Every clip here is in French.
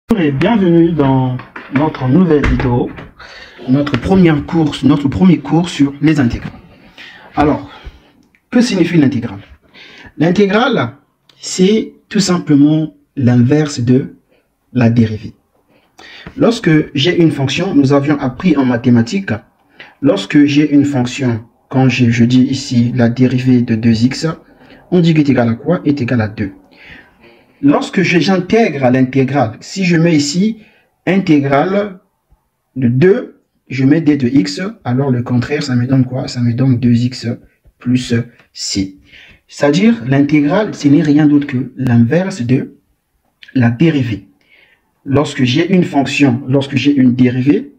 Bonjour et bienvenue dans notre nouvelle vidéo, notre premier cours sur les intégrales. Alors, que signifie l'intégrale? L'intégrale, c'est tout simplement l'inverse de la dérivée. Lorsque j'ai une fonction, nous avions appris en mathématiques, lorsque j'ai une fonction, quand je dis ici la dérivée de 2x, on dit qu'est égal à quoi? Est égal à 2. Lorsque j'intègre à l'intégrale, si je mets ici intégrale de 2, je mets d de x, alors le contraire, ça me donne quoi? Ça me donne 2x plus c. C'est-à-dire, l'intégrale, ce n'est rien d'autre que l'inverse de la dérivée. Lorsque j'ai une fonction, lorsque j'ai une dérivée,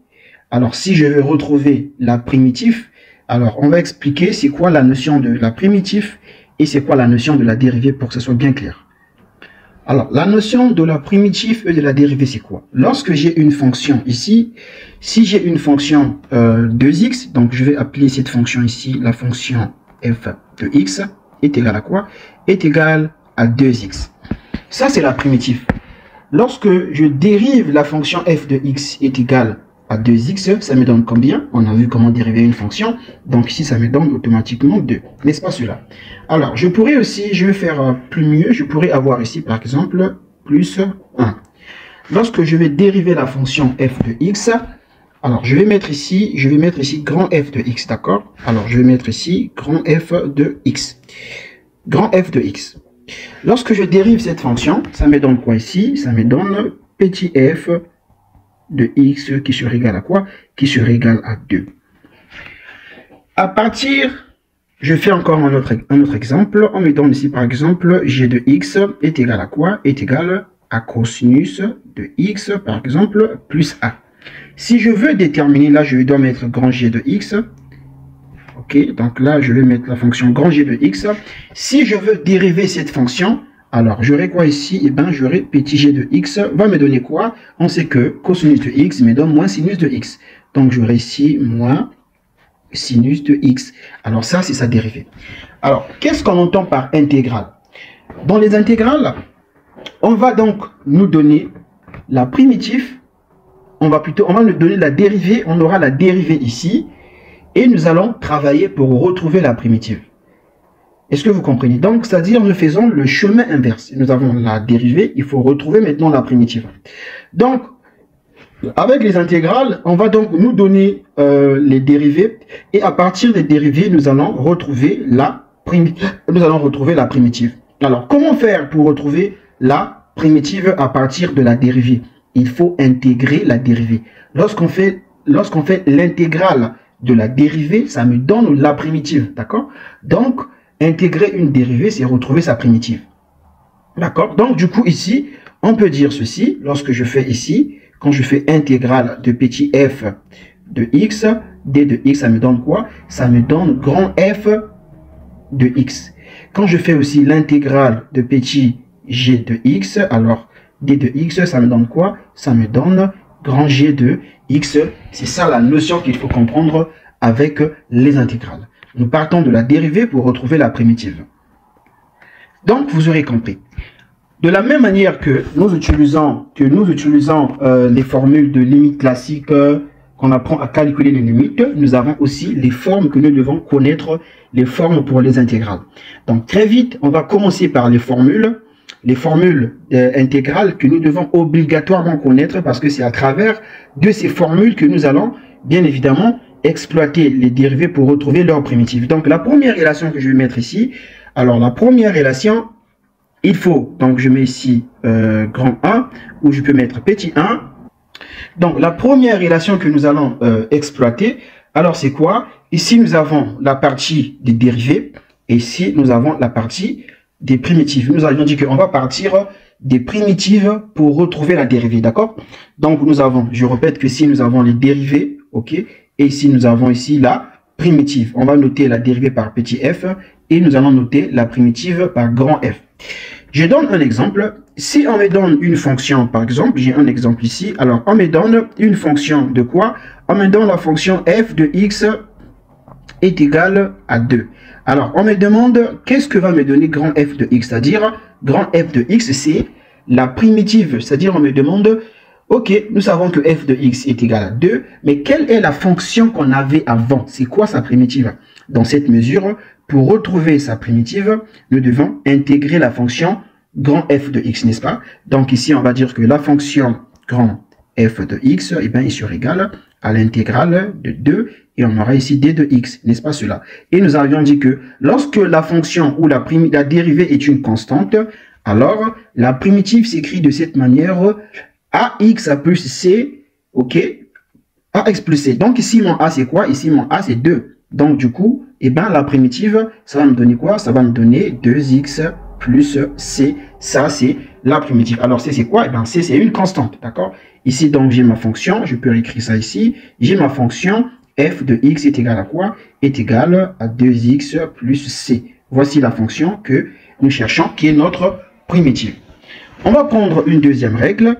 alors si je veux retrouver la primitive, alors on va expliquer c'est quoi la notion de la primitive et c'est quoi la notion de la dérivée pour que ce soit bien clair. Alors, la notion de la primitive et de la dérivée, c'est quoi? Lorsque j'ai une fonction ici, si j'ai une fonction 2x, donc je vais appeler cette fonction ici, la fonction f de x, est égale à quoi? Est égale à 2x. Ça, c'est la primitive. Lorsque je dérive la fonction f de x est égale à 2x, ça me donne combien? On a vu comment dériver une fonction. Donc ici, ça me donne automatiquement 2. N'est-ce pas cela? Alors, je pourrais aussi, je vais faire plus mieux. Je pourrais avoir ici, par exemple, plus 1. Lorsque je vais dériver la fonction f de x, alors je vais mettre ici grand f de x, d'accord? Alors, je vais mettre ici grand f de x. Grand f de x. Lorsque je dérive cette fonction, ça me donne quoi ici? Ça me donne petit f de x qui sera égal à quoi? Qui sera égal à 2. À partir, je fais encore un autre exemple. On me donne ici par exemple g de x est égal à quoi? Est égal à cosinus de x par exemple plus a. Si je veux déterminer, là je dois mettre grand g de x. Ok, donc là je vais mettre la fonction grand g de x. Si je veux dériver cette fonction, alors, j'aurai quoi ici? Eh bien, j'aurai petit g de x va me donner quoi? On sait que cosinus de x me donne moins sinus de x. Donc, j'aurai ici moins sinus de x. Alors, ça, c'est sa dérivée. Alors, qu'est-ce qu'on entend par intégrale? Dans les intégrales, on va donc nous donner la primitive. On va nous donner la dérivée. On aura la dérivée ici. Et nous allons travailler pour retrouver la primitive. Est-ce que vous comprenez? Donc, c'est-à-dire, nous faisons le chemin inverse. Nous avons la dérivée, il faut retrouver maintenant la primitive. Donc, avec les intégrales, on va donc nous donner les dérivées. Et à partir des dérivées, nous allons retrouver la primitive. Alors, comment faire pour retrouver la primitive à partir de la dérivée? Il faut intégrer la dérivée. Lorsqu'on fait l'intégrale de la dérivée, ça me donne la primitive. D'accord? Donc, intégrer une dérivée, c'est retrouver sa primitive. D'accord? Donc, du coup, ici, on peut dire ceci. Lorsque je fais ici, quand je fais intégrale de petit f de x, d de x, ça me donne quoi? Ça me donne grand f de x. Quand je fais aussi l'intégrale de petit g de x, alors d de x, ça me donne quoi? Ça me donne grand g de x. C'est ça la notion qu'il faut comprendre avec les intégrales. Nous partons de la dérivée pour retrouver la primitive. Donc, vous aurez compris. De la même manière que nous utilisons les formules de limites classiques qu'on apprend à calculer les limites, nous avons aussi les formes que nous devons connaître, les formes pour les intégrales. Donc, très vite, on va commencer par les formules intégrales que nous devons obligatoirement connaître parce que c'est à travers de ces formules que nous allons, bien évidemment, exploiter les dérivées pour retrouver leur primitive. Donc, la première relation que je vais mettre ici, alors la première relation, il faut, donc je mets ici grand 1, ou je peux mettre petit 1. Donc, la première relation que nous allons exploiter, alors c'est quoi? Ici, nous avons la partie des dérivées, et ici, nous avons la partie des primitives. Nous avions dit qu'on va partir des primitives pour retrouver la dérivée, d'accord? Donc, nous avons, je répète que si nous avons les dérivées, ok? Et ici, nous avons ici la primitive. On va noter la dérivée par petit f et nous allons noter la primitive par grand F. Je donne un exemple. Si on me donne une fonction, par exemple, j'ai un exemple ici. Alors, on me donne une fonction de quoi? On me donne la fonction f de x est égal à 2. Alors, on me demande qu'est-ce que va me donner grand f de x? C'est-à-dire, grand f de x, c'est la primitive. C'est-à-dire, on me demande Ok, nous savons que f de x est égal à 2, mais quelle est la fonction qu'on avait avant? C'est quoi sa primitive? Dans cette mesure, pour retrouver sa primitive, nous devons intégrer la fonction grand f de x, n'est-ce pas? Donc ici, on va dire que la fonction grand f de x, eh bien, il sera égal à l'intégrale de 2, et on aura ici d de x, n'est-ce pas cela? Et nous avions dit que lorsque la fonction ou la dérivée est une constante, alors la primitive s'écrit de cette manière, ax plus c, ok, ax plus c. Donc ici, mon a c'est quoi? Ici, mon a c'est 2. Donc du coup, eh ben, la primitive, ça va me donner quoi? Ça va me donner 2x plus c. Ça, c'est la primitive. Alors, c, c'est quoi? Eh ben, c, c'est une constante, d'accord? Ici, donc, j'ai ma fonction. Je peux écrire ça ici. J'ai ma fonction f de x est égal à quoi? Est égal à 2x plus c. Voici la fonction que nous cherchons, qui est notre primitive. On va prendre une deuxième règle,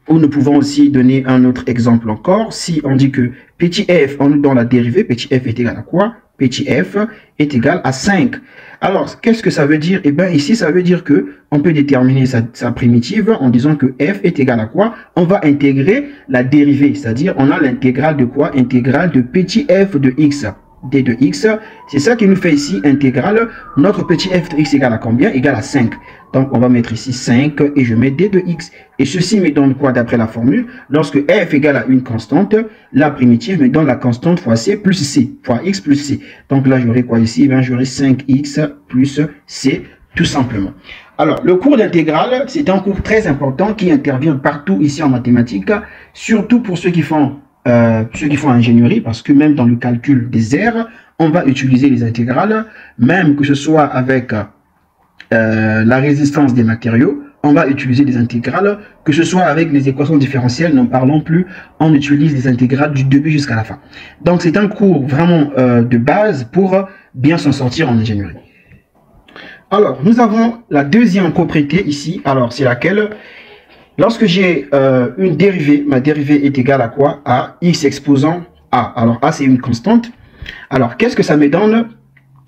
où nous pouvons aussi donner un autre exemple encore. Si on dit que petit f, on nous donne la dérivée, petit f est égal à quoi? Petit f est égal à 5. Alors, qu'est-ce que ça veut dire? Eh bien, ici, ça veut dire que on peut déterminer sa primitive en disant que f est égal à quoi? On va intégrer la dérivée, c'est-à-dire on a l'intégrale de quoi? Intégrale de petit f de x. D de x, c'est ça qui nous fait ici intégrale. Notre petit f de x égale à combien? Égal à 5. Donc, on va mettre ici 5 et je mets d de x. Et ceci me donne quoi d'après la formule? Lorsque f égale à une constante, la primitive me donne la constante fois c plus c, fois x plus c. Donc là, j'aurai quoi ici? Ben, j'aurai 5x plus c, tout simplement. Alors, le cours d'intégrale, c'est un cours très important qui intervient partout ici en mathématiques, surtout pour ceux qui font ingénierie, parce que même dans le calcul des aires, on va utiliser les intégrales, même que ce soit avec la résistance des matériaux, on va utiliser des intégrales, que ce soit avec les équations différentielles, n'en parlons plus, on utilise les intégrales du début jusqu'à la fin. Donc c'est un cours vraiment de base pour bien s'en sortir en ingénierie. Alors, nous avons la deuxième propriété ici, alors c'est laquelle? Lorsque j'ai une dérivée, ma dérivée est égale à quoi? À x exposant a. Alors a c'est une constante. Alors qu'est-ce que ça me donne?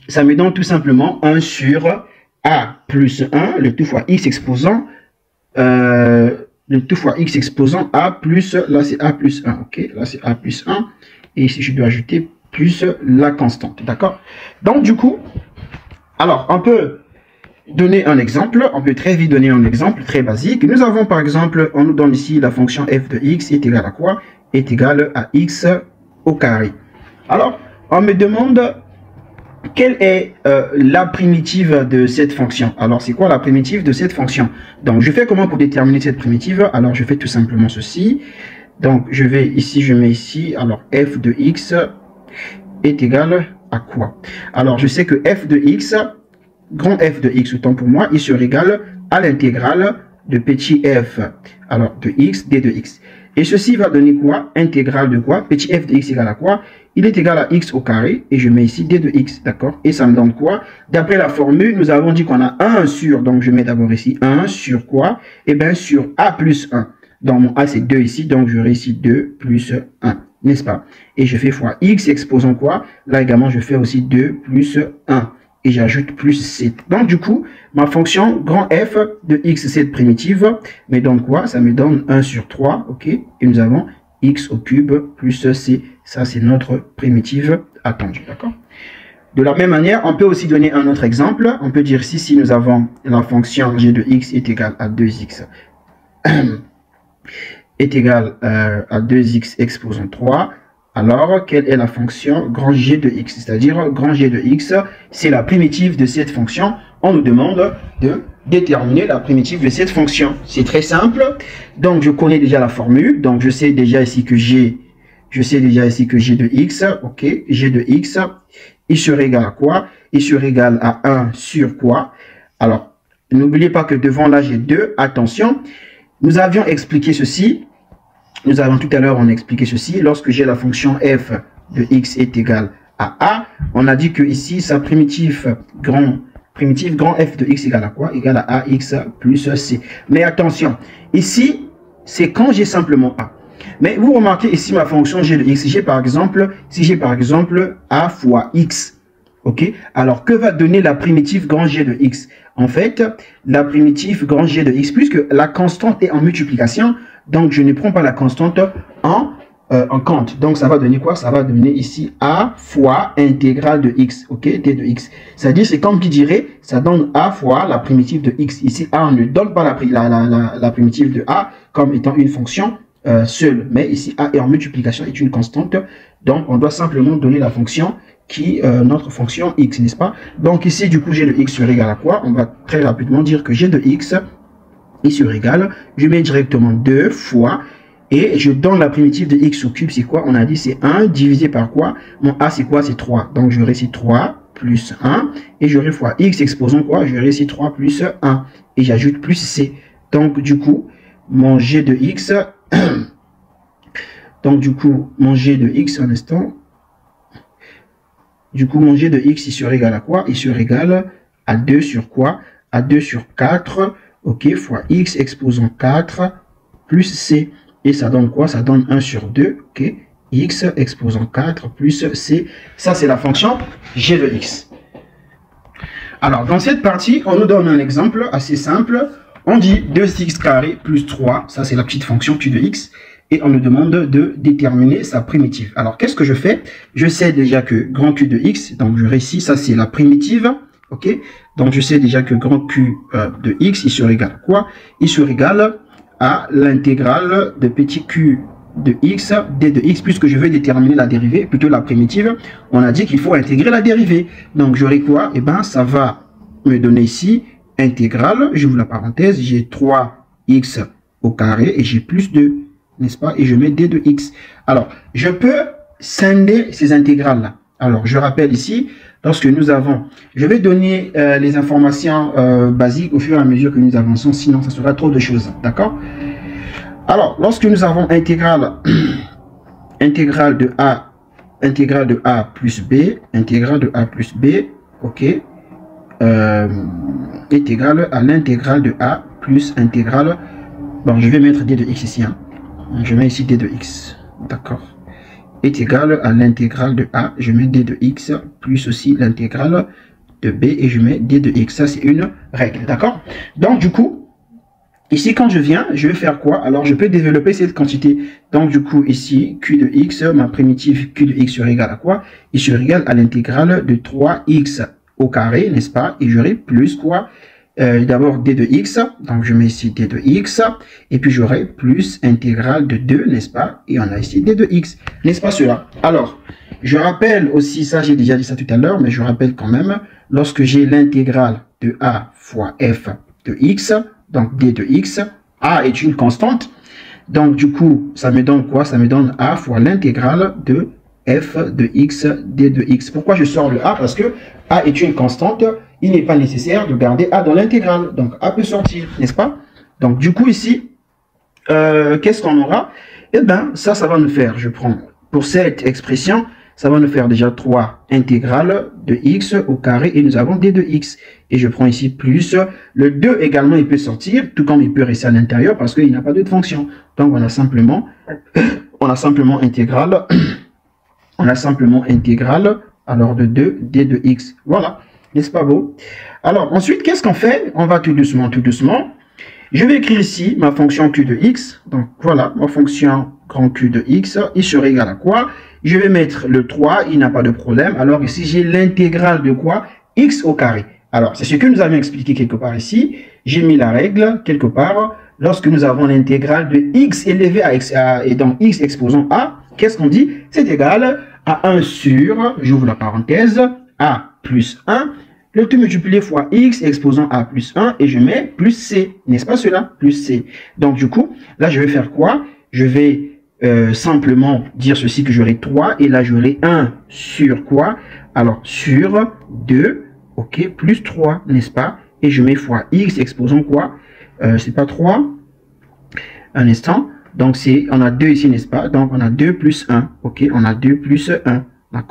Ça me donne tout simplement 1 sur a plus 1, le tout fois x exposant, a plus, là c'est a plus 1, ok? Là c'est a plus 1, et ici je dois ajouter plus la constante, d'accord? Donc du coup, alors on peut donner un exemple, on peut très vite donner un exemple très basique. Nous avons par exemple, on nous donne ici la fonction f de x est égale à quoi? Est égale à x au carré. Alors, on me demande quelle est la primitive de cette fonction. Alors, c'est quoi la primitive de cette fonction? Donc, je fais comment pour déterminer cette primitive? Alors, je fais tout simplement ceci. Donc, je vais ici, je mets ici, alors f de x est égal à quoi? Alors, je sais que f de x, grand f de x, autant pour moi, il sera égal à l'intégrale de petit f, alors de x, d de x. Et ceci va donner quoi? Intégrale de quoi? Petit f de x égale à quoi? Il est égal à x au carré, et je mets ici d de x, d'accord? Et ça me donne quoi? D'après la formule, nous avons dit qu'on a 1 sur, donc je mets d'abord ici 1 sur quoi? Eh bien sur a plus 1. Donc mon a c'est 2 ici, donc j'aurai ici 2 plus 1, n'est-ce pas? Et je fais fois x exposant quoi? Là également je fais aussi 2 plus 1. Et j'ajoute plus c. Donc du coup, ma fonction grand f de x, cette primitive, me donne quoi? Ça me donne 1 sur 3, ok? Et nous avons x au cube plus c. Ça, c'est notre primitive attendue, d'accord? De la même manière, on peut aussi donner un autre exemple. On peut dire si nous avons la fonction g de x est égale à 2x est égal à 2x exposant 3. Alors, quelle est la fonction grand g de x? C'est-à-dire, grand g de x, c'est la primitive de cette fonction. On nous demande de déterminer la primitive de cette fonction. C'est très simple. Donc, je connais déjà la formule. Donc, je sais déjà ici que g de x, ok, g de x, il serait égal à quoi? Il serait égal à 1 sur quoi? Alors, n'oubliez pas que devant là, j'ai 2. Attention, nous avions expliqué ceci. Nous avons tout à l'heure, on a expliqué ceci. Lorsque j'ai la fonction f de x est égal à a, on a dit que ici, sa primitive grand f de x égale à quoi? Égale à ax plus c. Mais attention, ici, c'est quand j'ai simplement a. Mais vous remarquez ici ma fonction g de x, si j'ai par exemple a fois x. Ok? Alors, que va donner la primitive grand g de x? En fait, la primitive grand g de x, puisque la constante est en multiplication, Donc, je ne prends pas la constante en compte. Donc, ça va donner quoi? Ça va donner ici A fois intégrale de x, ok, d de x. C'est-à-dire, c'est comme qui dirait, ça donne A fois la primitive de x. Ici, A, on ne donne pas la primitive de A comme étant une fonction seule. Mais ici, A est en multiplication, est une constante. Donc, on doit simplement donner la fonction qui notre fonction x, n'est-ce pas? Donc, ici, du coup, g de x sur égal à quoi? On va très rapidement dire que g de x est sur égal. Je mets directement 2 fois... Et je donne la primitive de x au cube, c'est quoi? On a dit c'est 1 divisé par quoi? Mon a c'est quoi? C'est 3. Donc j'aurai ici 3 plus 1. Et j'aurai fois x exposant quoi? J'aurai ici 3 plus 1. Et j'ajoute plus c. Donc du coup, mon g de x... donc du coup, mon g de x, un instant. Du coup, mon g de x est sur égal à quoi? Il sur égal à 2 sur quoi? À 2 sur 4. Ok, fois x exposant 4 plus c. Et ça donne quoi? Ça donne 1 sur 2, ok, x exposant 4 plus c. Ça, c'est la fonction g de x. Alors, dans cette partie, on nous donne un exemple assez simple. On dit 2x carré plus 3, ça c'est la petite fonction q de x. Et on nous demande de déterminer sa primitive. Alors, qu'est-ce que je fais? Je sais déjà que grand Q de x, donc je réussis, ça c'est la primitive, ok. Donc, je sais déjà que grand Q de x, il sur égal à quoi? Il sur égal à l'intégrale de petit q de x, d de x, puisque je veux déterminer la dérivée, plutôt la primitive. On a dit qu'il faut intégrer la dérivée. Donc j'aurai quoi? Eh bien, ça va me donner ici intégrale, j'ouvre la parenthèse, j'ai 3x au carré et j'ai plus 2, n'est-ce pas? Et je mets d de x. Alors, je peux scinder ces intégrales-là. Alors, je rappelle ici, lorsque nous avons... Je vais donner les informations basiques au fur et à mesure que nous avançons, sinon ça sera trop de choses, d'accord? Alors, lorsque nous avons intégrale de a plus b, intégrale de a plus b, ok, est égale à l'intégrale de a plus intégrale... Bon, je vais mettre d de x ici, hein. Je mets ici d de x, d'accord, est égal à l'intégrale de a, je mets d de x, plus aussi l'intégrale de b, et je mets d de x. Ça, c'est une règle, d'accord? Donc, du coup, ici, quand je viens, je vais faire quoi? Alors, je peux développer cette quantité. Donc, du coup, ici, q de x, ma primitive q de x sur égal à quoi? Il sur égal à l'intégrale de 3x au carré, n'est-ce pas? Et j'aurai plus quoi? D'abord d de x, donc je mets ici d de x, et puis j'aurai plus intégrale de 2, n'est-ce pas? Et on a ici d de x, n'est-ce pas cela? Alors, je rappelle aussi, ça j'ai déjà dit ça tout à l'heure, mais je rappelle quand même, lorsque j'ai l'intégrale de a fois f de x, donc d de x, a est une constante, donc du coup, ça me donne quoi? Ça me donne a fois l'intégrale de f de x, d de x. Pourquoi je sors le a? Parce que a est une constante, il n'est pas nécessaire de garder a dans l'intégrale. Donc a peut sortir, n'est-ce pas? Donc du coup ici, qu'est-ce qu'on aura? Eh bien, ça va nous faire, je prends, pour cette expression, ça va nous faire déjà 3 intégrales de x au carré, et nous avons d de x. Et je prends ici plus, le 2 également, il peut sortir, tout comme il peut rester à l'intérieur, parce qu'il n'a pas d'autre fonction. Donc on a simplement intégrale, alors de 2, d de x. Voilà, n'est-ce pas beau? Alors ensuite, qu'est-ce qu'on fait? On va tout doucement. Je vais écrire ici ma fonction q de x. Donc voilà, ma fonction grand q de x, il sera égal à quoi? Je vais mettre le 3, il n'a pas de problème. Alors ici, j'ai l'intégrale de quoi? X au carré. Alors, c'est ce que nous avions expliqué quelque part ici. J'ai mis la règle quelque part. Lorsque nous avons l'intégrale de x élevé à x, et donc x exposant a, qu'est-ce qu'on dit? C'est égal à 1 sur, j'ouvre la parenthèse, a plus 1, le tout multiplié fois x exposant a plus 1, et je mets plus c, n'est-ce pas cela? Plus c. Donc du coup, là je vais faire quoi? Je vais simplement dire ceci, que j'aurai 3, et là j'aurai 1 sur quoi? Alors sur 2, ok, plus 3, n'est-ce pas? Et je mets fois x exposant quoi? C'est pas 3, un instant, donc c'est, on a 2 ici, n'est-ce pas? Donc on a 2 plus 1, ok, on a 2 plus 1,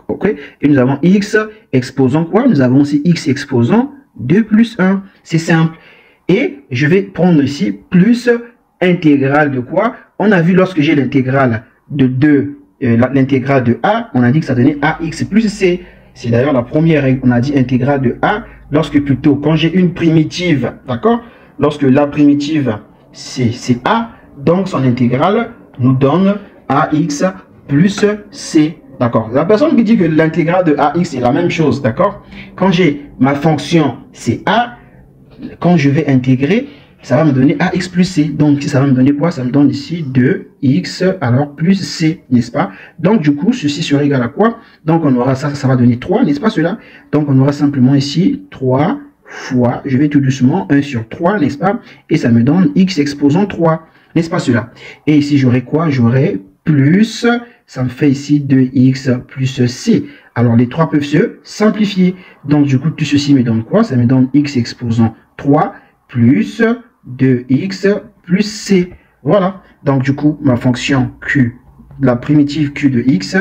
ok, et nous avons x exposant quoi? Nous avons aussi x exposant 2 plus 1, c'est simple. Et je vais prendre ici plus intégrale de quoi? On a vu lorsque j'ai l'intégrale de 2, l'intégrale de a, on a dit que ça donnait ax plus c. C'est d'ailleurs la première règle, on a dit intégrale de a, lorsque plutôt, quand j'ai une primitive, d'accord? Lorsque la primitive c'est a, Donc, son intégrale nous donne AX plus C. D'accord. La personne qui dit que l'intégrale de AX est la même chose, d'accord. Quand j'ai ma fonction c'est A, quand je vais intégrer, ça va me donner AX plus C. Donc, ça va me donner quoi? Ça me donne ici 2X, alors plus C, n'est-ce pas? Donc, du coup, ceci sera égal à quoi? Donc, on aura ça, ça va donner 3, n'est-ce pas cela? Donc, on aura simplement ici 3 fois, je vais tout doucement, 1 sur 3, n'est-ce pas? Et ça me donne X exposant 3, n'est-ce pas cela? Et ici, j'aurai quoi? J'aurai plus, ça me fait ici 2X plus C. Alors, les 3 peuvent se simplifier. Donc, du coup, tout ceci me donne quoi? Ça me donne X exposant 3 plus 2x plus c. Voilà. Donc, du coup, ma fonction q, la primitive q de x,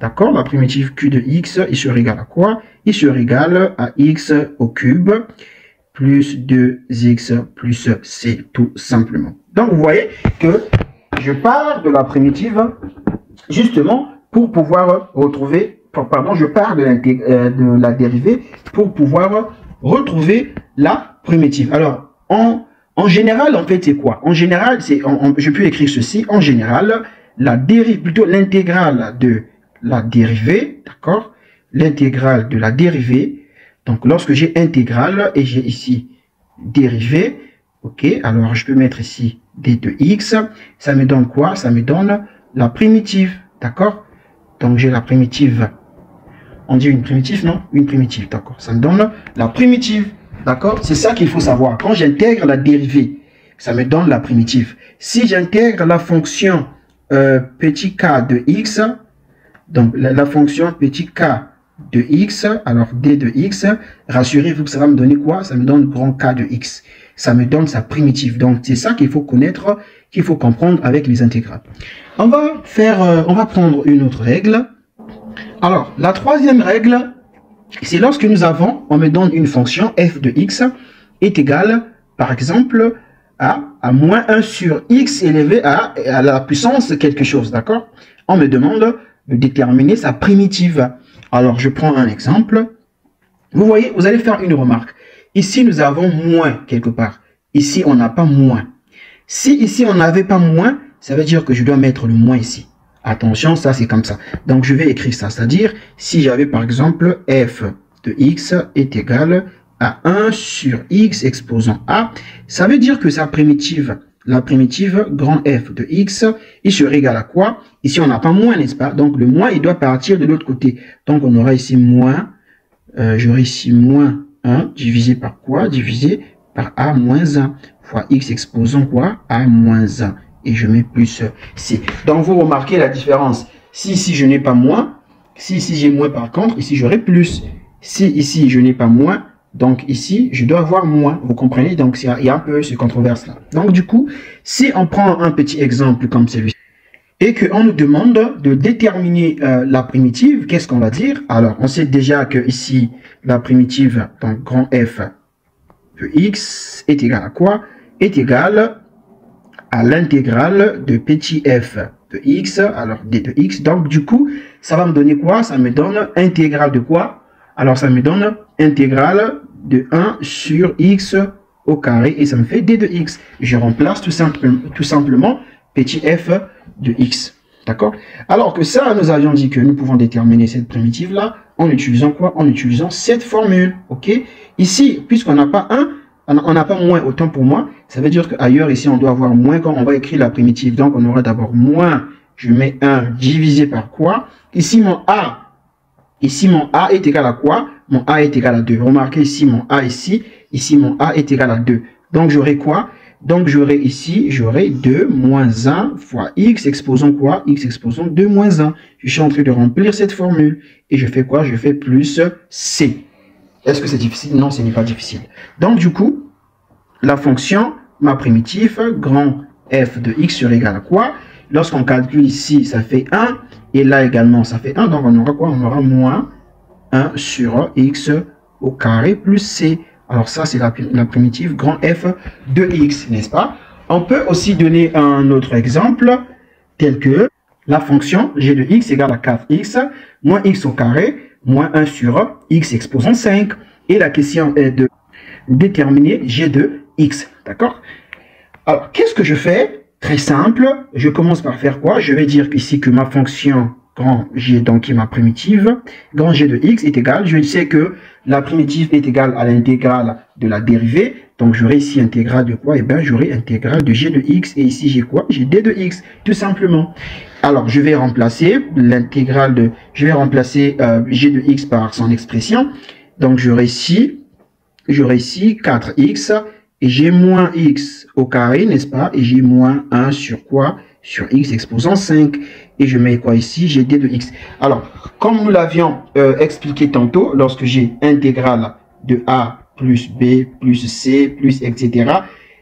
d'accord, la primitive q de x, il sera égal à quoi? Il sera égal à x au cube plus 2x plus c, tout simplement. Donc, vous voyez que je pars de la primitive, justement, pour pouvoir retrouver, pardon, je pars de la dérivée pour pouvoir retrouver la primitive. Alors, en général, en fait, c'est quoi? En général, je peux écrire ceci. En général, plutôt l'intégrale de la dérivée, d'accord? L'intégrale de la dérivée. Donc, lorsque j'ai intégrale et j'ai ici dérivée, ok? Alors, je peux mettre ici d de x. Ça me donne quoi? Ça me donne la primitive, d'accord? Donc, j'ai la primitive. On dit une primitive, non? Une primitive, d'accord? Ça me donne la primitive. D'accord? C'est ça qu'il faut savoir. Quand j'intègre la dérivée, ça me donne la primitive. Si j'intègre la fonction petit k de x, donc la fonction petit k de x, alors d de x, rassurez-vous que ça va me donner quoi? Ça me donne grand k de x. Ça me donne sa primitive. Donc, c'est ça qu'il faut connaître, qu'il faut comprendre avec les intégrales. On va prendre une autre règle. Alors, la troisième règle, c'est lorsque on me donne une fonction f de x est égale, par exemple, à moins 1 sur x élevé à la puissance quelque chose, d'accord? On me demande de déterminer sa primitive. Alors, je prends un exemple. Vous voyez, vous allez faire une remarque. Ici, nous avons moins quelque part. Ici, on n'a pas moins. Si ici, on n'avait pas moins, ça veut dire que je dois mettre le moins ici. Attention, ça c'est comme ça. Donc, je vais écrire ça. C'est-à-dire, si j'avais par exemple f de x est égal à 1 sur x exposant a, ça veut dire que sa primitive, la primitive grand f de x, il serait égal à quoi? Ici, on n'a pas moins, n'est-ce pas? Donc, le moins, il doit partir de l'autre côté. Donc, on aura ici moins, j'aurai ici moins 1 divisé par quoi? Divisé par a moins 1 fois x exposant quoi? A moins 1. Et je mets plus c. Donc, vous remarquez la différence. Si ici, je n'ai pas moins, si ici, j'ai moins par contre, ici, j'aurai plus. Si ici, je n'ai pas moins, donc ici, je dois avoir moins. Vous comprenez? Donc, il y a un peu ce controverse-là. Donc, du coup, si on prend un petit exemple comme celui-ci, et qu'on nous demande de déterminer la primitive, qu'est-ce qu'on va dire? Alors, on sait déjà que ici, la primitive, donc grand F de x est égal à quoi? Est égal à l'intégrale de petit f de x, alors d de x. Donc, du coup, ça va me donner quoi? Ça me donne intégrale de quoi? Alors, ça me donne intégrale de 1 sur x au carré et ça me fait d de x. Je remplace tout simplement petit f de x. D'accord? Alors que ça, nous avions dit que nous pouvons déterminer cette primitive-là en utilisant quoi? En utilisant cette formule. OK? Ici, puisqu'on n'a pas 1, on n'a pas moins, autant pour moi. Ça veut dire qu'ailleurs, ici, on doit avoir moins quand on va écrire la primitive. Donc, on aura d'abord moins, je mets 1 divisé par quoi? Ici, mon A est égal à quoi? Mon A est égal à 2. Remarquez ici, mon A ici mon A est égal à 2. Donc, j'aurai quoi? Donc, j'aurai 2 moins 1 fois x exposant quoi? X exposant 2 moins 1. Je suis en train de remplir cette formule. Et je fais quoi? Je fais plus c. Est-ce que c'est difficile? Non, ce n'est pas difficile. Donc, du coup, la fonction, ma primitive, grand f de x sera égal à quoi? Lorsqu'on calcule ici, ça fait 1. Et là également, ça fait 1. Donc, on aura quoi? On aura moins 1 sur x au carré plus c. Alors, ça, c'est la primitive grand f de x, n'est-ce pas? On peut aussi donner un autre exemple, tel que la fonction g de x égale à 4x moins x au carré moins 1 sur x exposant 5. Et la question est de déterminer g de x. D'accord? Alors, qu'est-ce que je fais? très simple. Je commence par faire quoi? Je vais dire ici que ma fonction grand G, donc qui est ma primitive, grand G de x est égal. Je sais que la primitive est égale à l'intégrale de la dérivée. Donc j'aurai ici intégrale de quoi? Eh bien j'aurai intégrale de G de x. Et ici j'ai quoi? J'ai D de x, tout simplement. Alors je vais remplacer l'intégrale de... Je vais remplacer G de x par son expression. Donc j'aurai ici 4x et j'ai moins x au carré, n'est-ce pas? Et j'ai moins 1 sur quoi? Sur x exposant 5. Et je mets quoi ici? J'ai d de x. Alors, comme nous l'avions expliqué tantôt, lorsque j'ai intégrale de a plus b plus c plus etc.,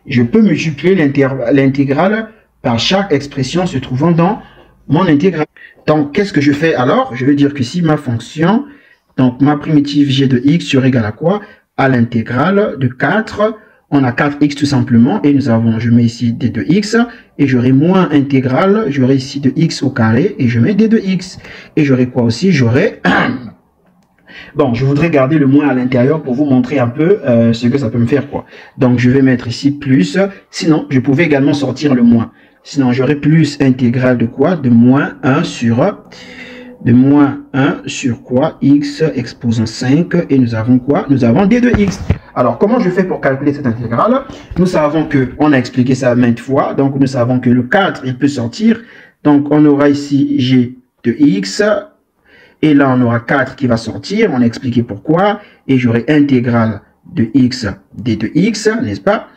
je peux multiplier l'intégrale par chaque expression se trouvant dans mon intégrale. Donc, qu'est-ce que je fais alors? Je vais dire que si ma fonction, donc ma primitive g de x sera égale à quoi? À l'intégrale de 4. On a 4x tout simplement, et nous avons, je mets ici d de x, et j'aurai moins intégrale, j'aurai ici de x au carré, et je mets d de x. Et j'aurai quoi aussi? J'aurai... Bon, je voudrais garder le moins à l'intérieur pour vous montrer un peu ce que ça peut me faire, quoi. Donc, je vais mettre ici plus, sinon, je pouvais également sortir le moins. Sinon, j'aurai plus intégrale de quoi? De moins 1 sur... De moins 1 sur quoi? X exposant 5, et nous avons quoi? Nous avons d de x. Alors, comment je fais pour calculer cette intégrale? Nous savons que, on a expliqué ça maintes fois, donc nous savons que le 4, il peut sortir. Donc, on aura ici g de x, et là, on aura 4 qui va sortir, on a expliqué pourquoi, et j'aurai intégrale de x, d de x, n'est-ce pas?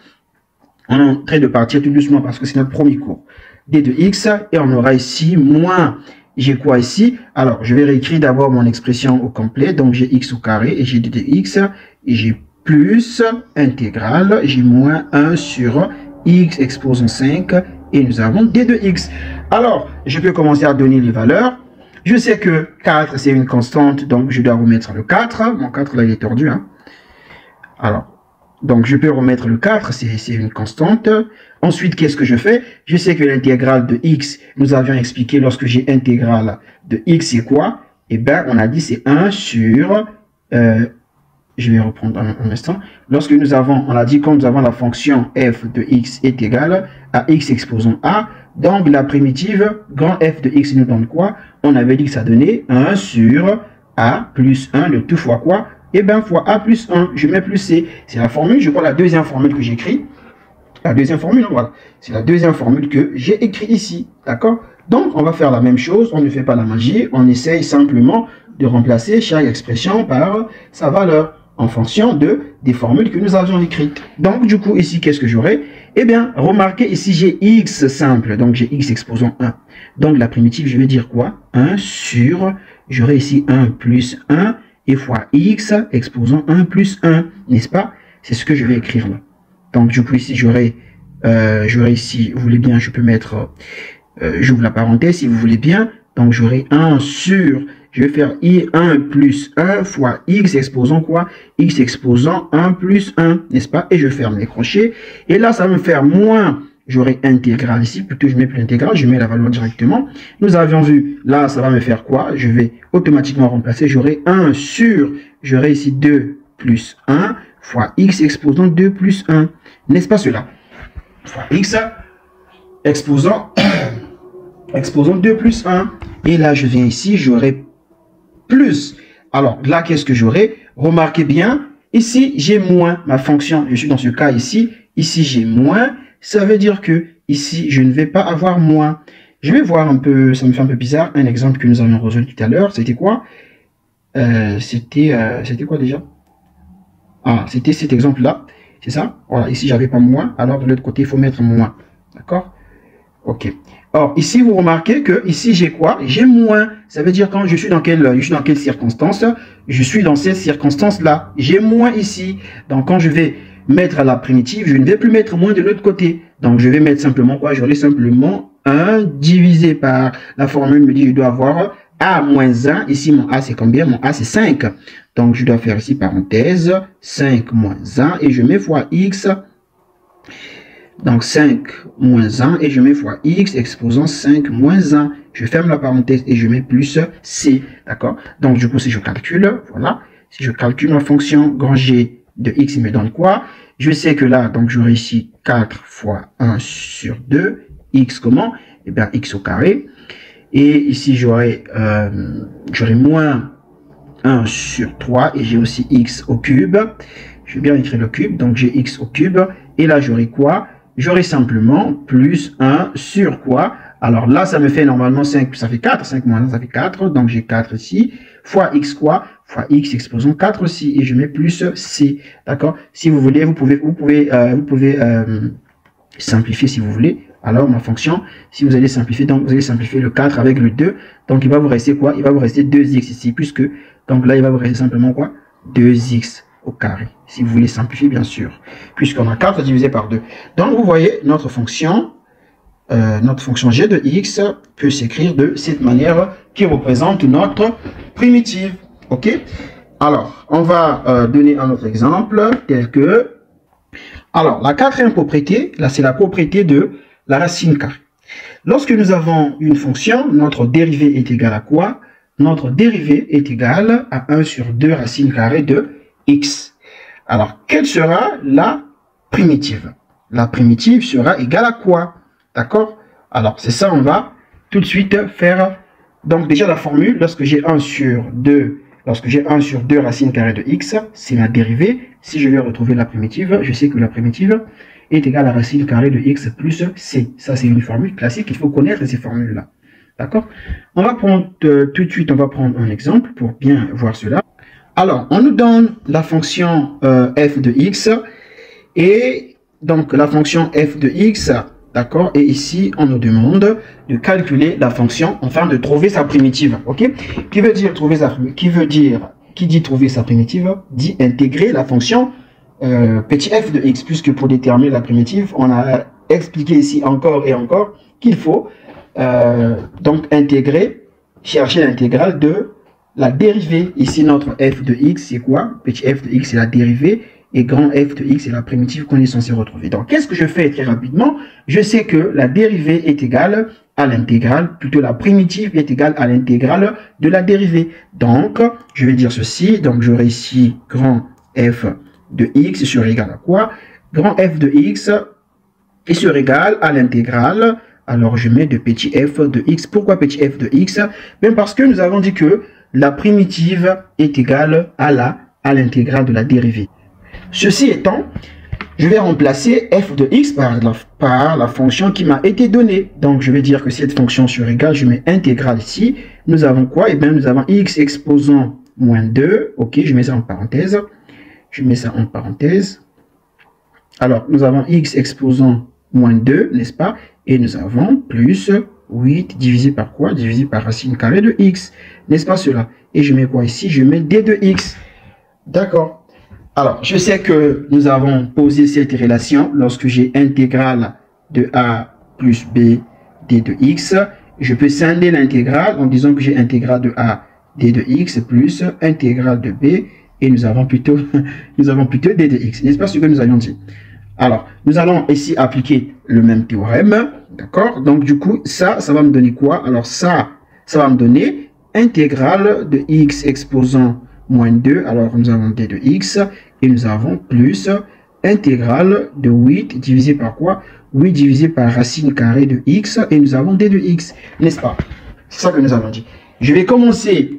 On est en train de partir tout doucement parce que c'est notre premier cours. D de x, et on aura ici moins... J'ai quoi ici? Alors, je vais réécrire d'abord mon expression au complet. Donc, j'ai x au carré et j'ai d de x. Et j'ai plus intégrale. J'ai moins 1 sur x exposant 5. Et nous avons d de x. Alors, je peux commencer à donner les valeurs. Je sais que 4, c'est une constante. Donc, je dois remettre le 4. Mon 4, là, il est tordu. Hein? Alors, donc, je peux remettre le 4, c'est une constante. Ensuite, qu'est-ce que je fais? Je sais que l'intégrale de x, nous avions expliqué lorsque j'ai intégrale de x, c'est quoi? Eh bien, on a dit c'est 1 sur... je vais reprendre un instant. Lorsque nous avons, on a dit quand nous avons la fonction f de x est égale à x exposant a, donc la primitive grand f de x nous donne quoi? On avait dit que ça donnait 1 sur a plus 1 de tout fois quoi? Et bien, fois a plus 1, je mets plus c. C'est la formule, je crois, la deuxième formule que j'écris. La deuxième formule, voilà. C'est la deuxième formule que j'ai écrite ici. D'accord? Donc, on va faire la même chose. On ne fait pas la magie. On essaye simplement de remplacer chaque expression par sa valeur en fonction des formules que nous avions écrites. Donc, du coup, ici, qu'est-ce que j'aurai? Eh bien, remarquez, ici, j'ai x simple. Donc, j'ai x exposant 1. Donc, la primitive, je vais dire quoi? 1 sur, j'aurai ici 1 plus 1. Et fois x exposant 1 plus 1, n'est-ce pas? C'est ce que je vais écrire là. Donc, du coup, ici, j'aurai ici, vous voulez bien, je peux mettre, j'ouvre la parenthèse, si vous voulez bien. Donc, j'aurai 1 sur, je vais faire i1 plus 1 fois x exposant quoi? X exposant 1 plus 1, n'est-ce pas? Et je ferme les crochets. Et là, ça va me faire moins... J'aurai intégrale ici, plutôt je mets plus l'intégrale, je mets la valeur directement. Nous avions vu, là, ça va me faire quoi? Je vais automatiquement remplacer, j'aurai 1 sur, j'aurai ici 2 plus 1, fois x exposant 2 plus 1. N'est-ce pas cela? Fois x exposant, exposant 2 plus 1. Et là, je viens ici, j'aurai plus. Alors, là, qu'est-ce que j'aurai? Remarquez bien, ici, j'ai moins ma fonction. Je suis dans ce cas ici. Ici, j'ai moins. Ça veut dire que ici, je ne vais pas avoir moins. Je vais voir un peu, ça me fait un peu bizarre, un exemple que nous avons résolu tout à l'heure. C'était quoi? C'était quoi déjà? Ah, c'était cet exemple-là. C'est ça? Voilà, ici, j'avais pas moins. Alors, de l'autre côté, il faut mettre moins. D'accord? Ok. Or, ici, vous remarquez que ici, j'ai quoi? J'ai moins. Ça veut dire quand je suis dans quelle circonstance? Je suis dans cette circonstance-là. J'ai moins ici. Donc, quand je vais mettre à la primitive, je ne vais plus mettre moins de l'autre côté. Donc, je vais mettre simplement quoi? J'aurai simplement 1 divisé par la formule me dit je dois avoir a moins 1. Ici, mon a, c'est combien? Mon a, c'est 5. Donc, je dois faire ici parenthèse 5 moins 1 et je mets fois x. Donc, 5 moins 1 et je mets fois x exposant 5 moins 1. Je ferme la parenthèse et je mets plus c. D'accord? Donc, du coup, si je calcule, voilà. Si je calcule ma fonction grand G de x, il me donne quoi? Je sais que là, donc j'aurai ici 4 fois 1 sur 2 x comment? Eh bien, x au carré. Et ici, j'aurai moins 1 sur 3 et j'ai aussi x au cube. Je vais bien écrire le cube, donc j'ai x au cube. Et là, j'aurai quoi? J'aurai simplement plus 1 sur quoi? Alors là, ça me fait normalement 5, ça fait 4. 5 moins 1, ça fait 4. Donc j'ai 4 ici. Fois x quoi? Fois x exposant 4 ici. Et je mets plus c. D'accord? Si vous voulez, vous pouvez simplifier si vous voulez. Alors ma fonction, si vous allez simplifier, donc vous allez simplifier le 4 avec le 2. Donc il va vous rester quoi? Il va vous rester 2x ici. Puisque, donc là, il va vous rester simplement quoi? 2x au carré. Si vous voulez simplifier, bien sûr. Puisqu'on a 4 divisé par 2. Donc vous voyez, notre fonction g de x peut s'écrire de cette manière qui représente notre primitive. Ok? Alors, on va donner un autre exemple tel que... Alors, la quatrième propriété, là c'est la propriété de la racine carrée. Lorsque nous avons une fonction, notre dérivée est égale à quoi? Notre dérivée est égale à 1 sur 2 racine carrée de x. Alors, quelle sera la primitive? La primitive sera égale à quoi? D'accord? Alors, c'est ça, on va tout de suite faire. Donc, déjà la formule, lorsque j'ai 1 sur 2 racine carrée de x, c'est ma dérivée. Si je vais retrouver la primitive, je sais que la primitive est égale à racine carrée de x plus c. Ça, c'est une formule classique. Il faut connaître ces formules-là. D'accord? On va prendre tout de suite, on va prendre un exemple pour bien voir cela. Alors, on nous donne la fonction f de x. Et donc, la fonction f de x, d'accord? Et ici, on nous demande de calculer la fonction, enfin de trouver sa primitive. Ok? Qui veut dire trouver sa primitive? Qui dit trouver sa primitive dit intégrer la fonction petit f de x, puisque pour déterminer la primitive, on a expliqué ici encore et encore qu'il faut donc chercher l'intégrale de la dérivée. Ici, notre f de x, c'est quoi? Petit f de x, c'est la dérivée, et grand f de x, c'est la primitive qu'on est censé retrouver. Donc, qu'est-ce que je fais très rapidement? Je sais que la dérivée est égale à l'intégrale, plutôt la primitive est égale à l'intégrale de la dérivée. Donc, je vais dire ceci, donc j'aurai ici grand f de x sur égal à quoi? Grand f de x est sur égal à l'intégrale. Alors, je mets de petit f de x. Pourquoi petit f de x? Bien parce que nous avons dit que la primitive est égale à l'intégrale de la dérivée. Ceci étant, je vais remplacer f de x par la fonction qui m'a été donnée. Donc, je vais dire que cette fonction sur égale, je mets intégrale ici. Nous avons quoi? Eh bien, nous avons x exposant moins 2. Ok, je mets ça en parenthèse. Je mets ça en parenthèse. Alors, nous avons x exposant moins 2, n'est-ce pas? Et nous avons plus 8 divisé par quoi? Divisé par racine carrée de x. N'est-ce pas cela? Et je mets quoi ici? Je mets d de x. D'accord. Alors, je sais que nous avons posé cette relation lorsque j'ai intégrale de a plus b d de x. Je peux scinder l'intégrale en disant que j'ai intégrale de a d de x plus intégrale de b et nous avons plutôt d de x. N'est-ce pas ce que nous avions dit? Alors, nous allons ici appliquer le même théorème. D'accord? Donc, du coup, ça va me donner quoi? Alors, ça va me donner intégrale de x exposant moins 2. Alors, nous avons d de x. Et nous avons plus intégrale de 8 divisé par quoi? 8 divisé par racine carrée de x. Et nous avons d de x. N'est-ce pas? C'est ça que nous avons dit. Je vais commencer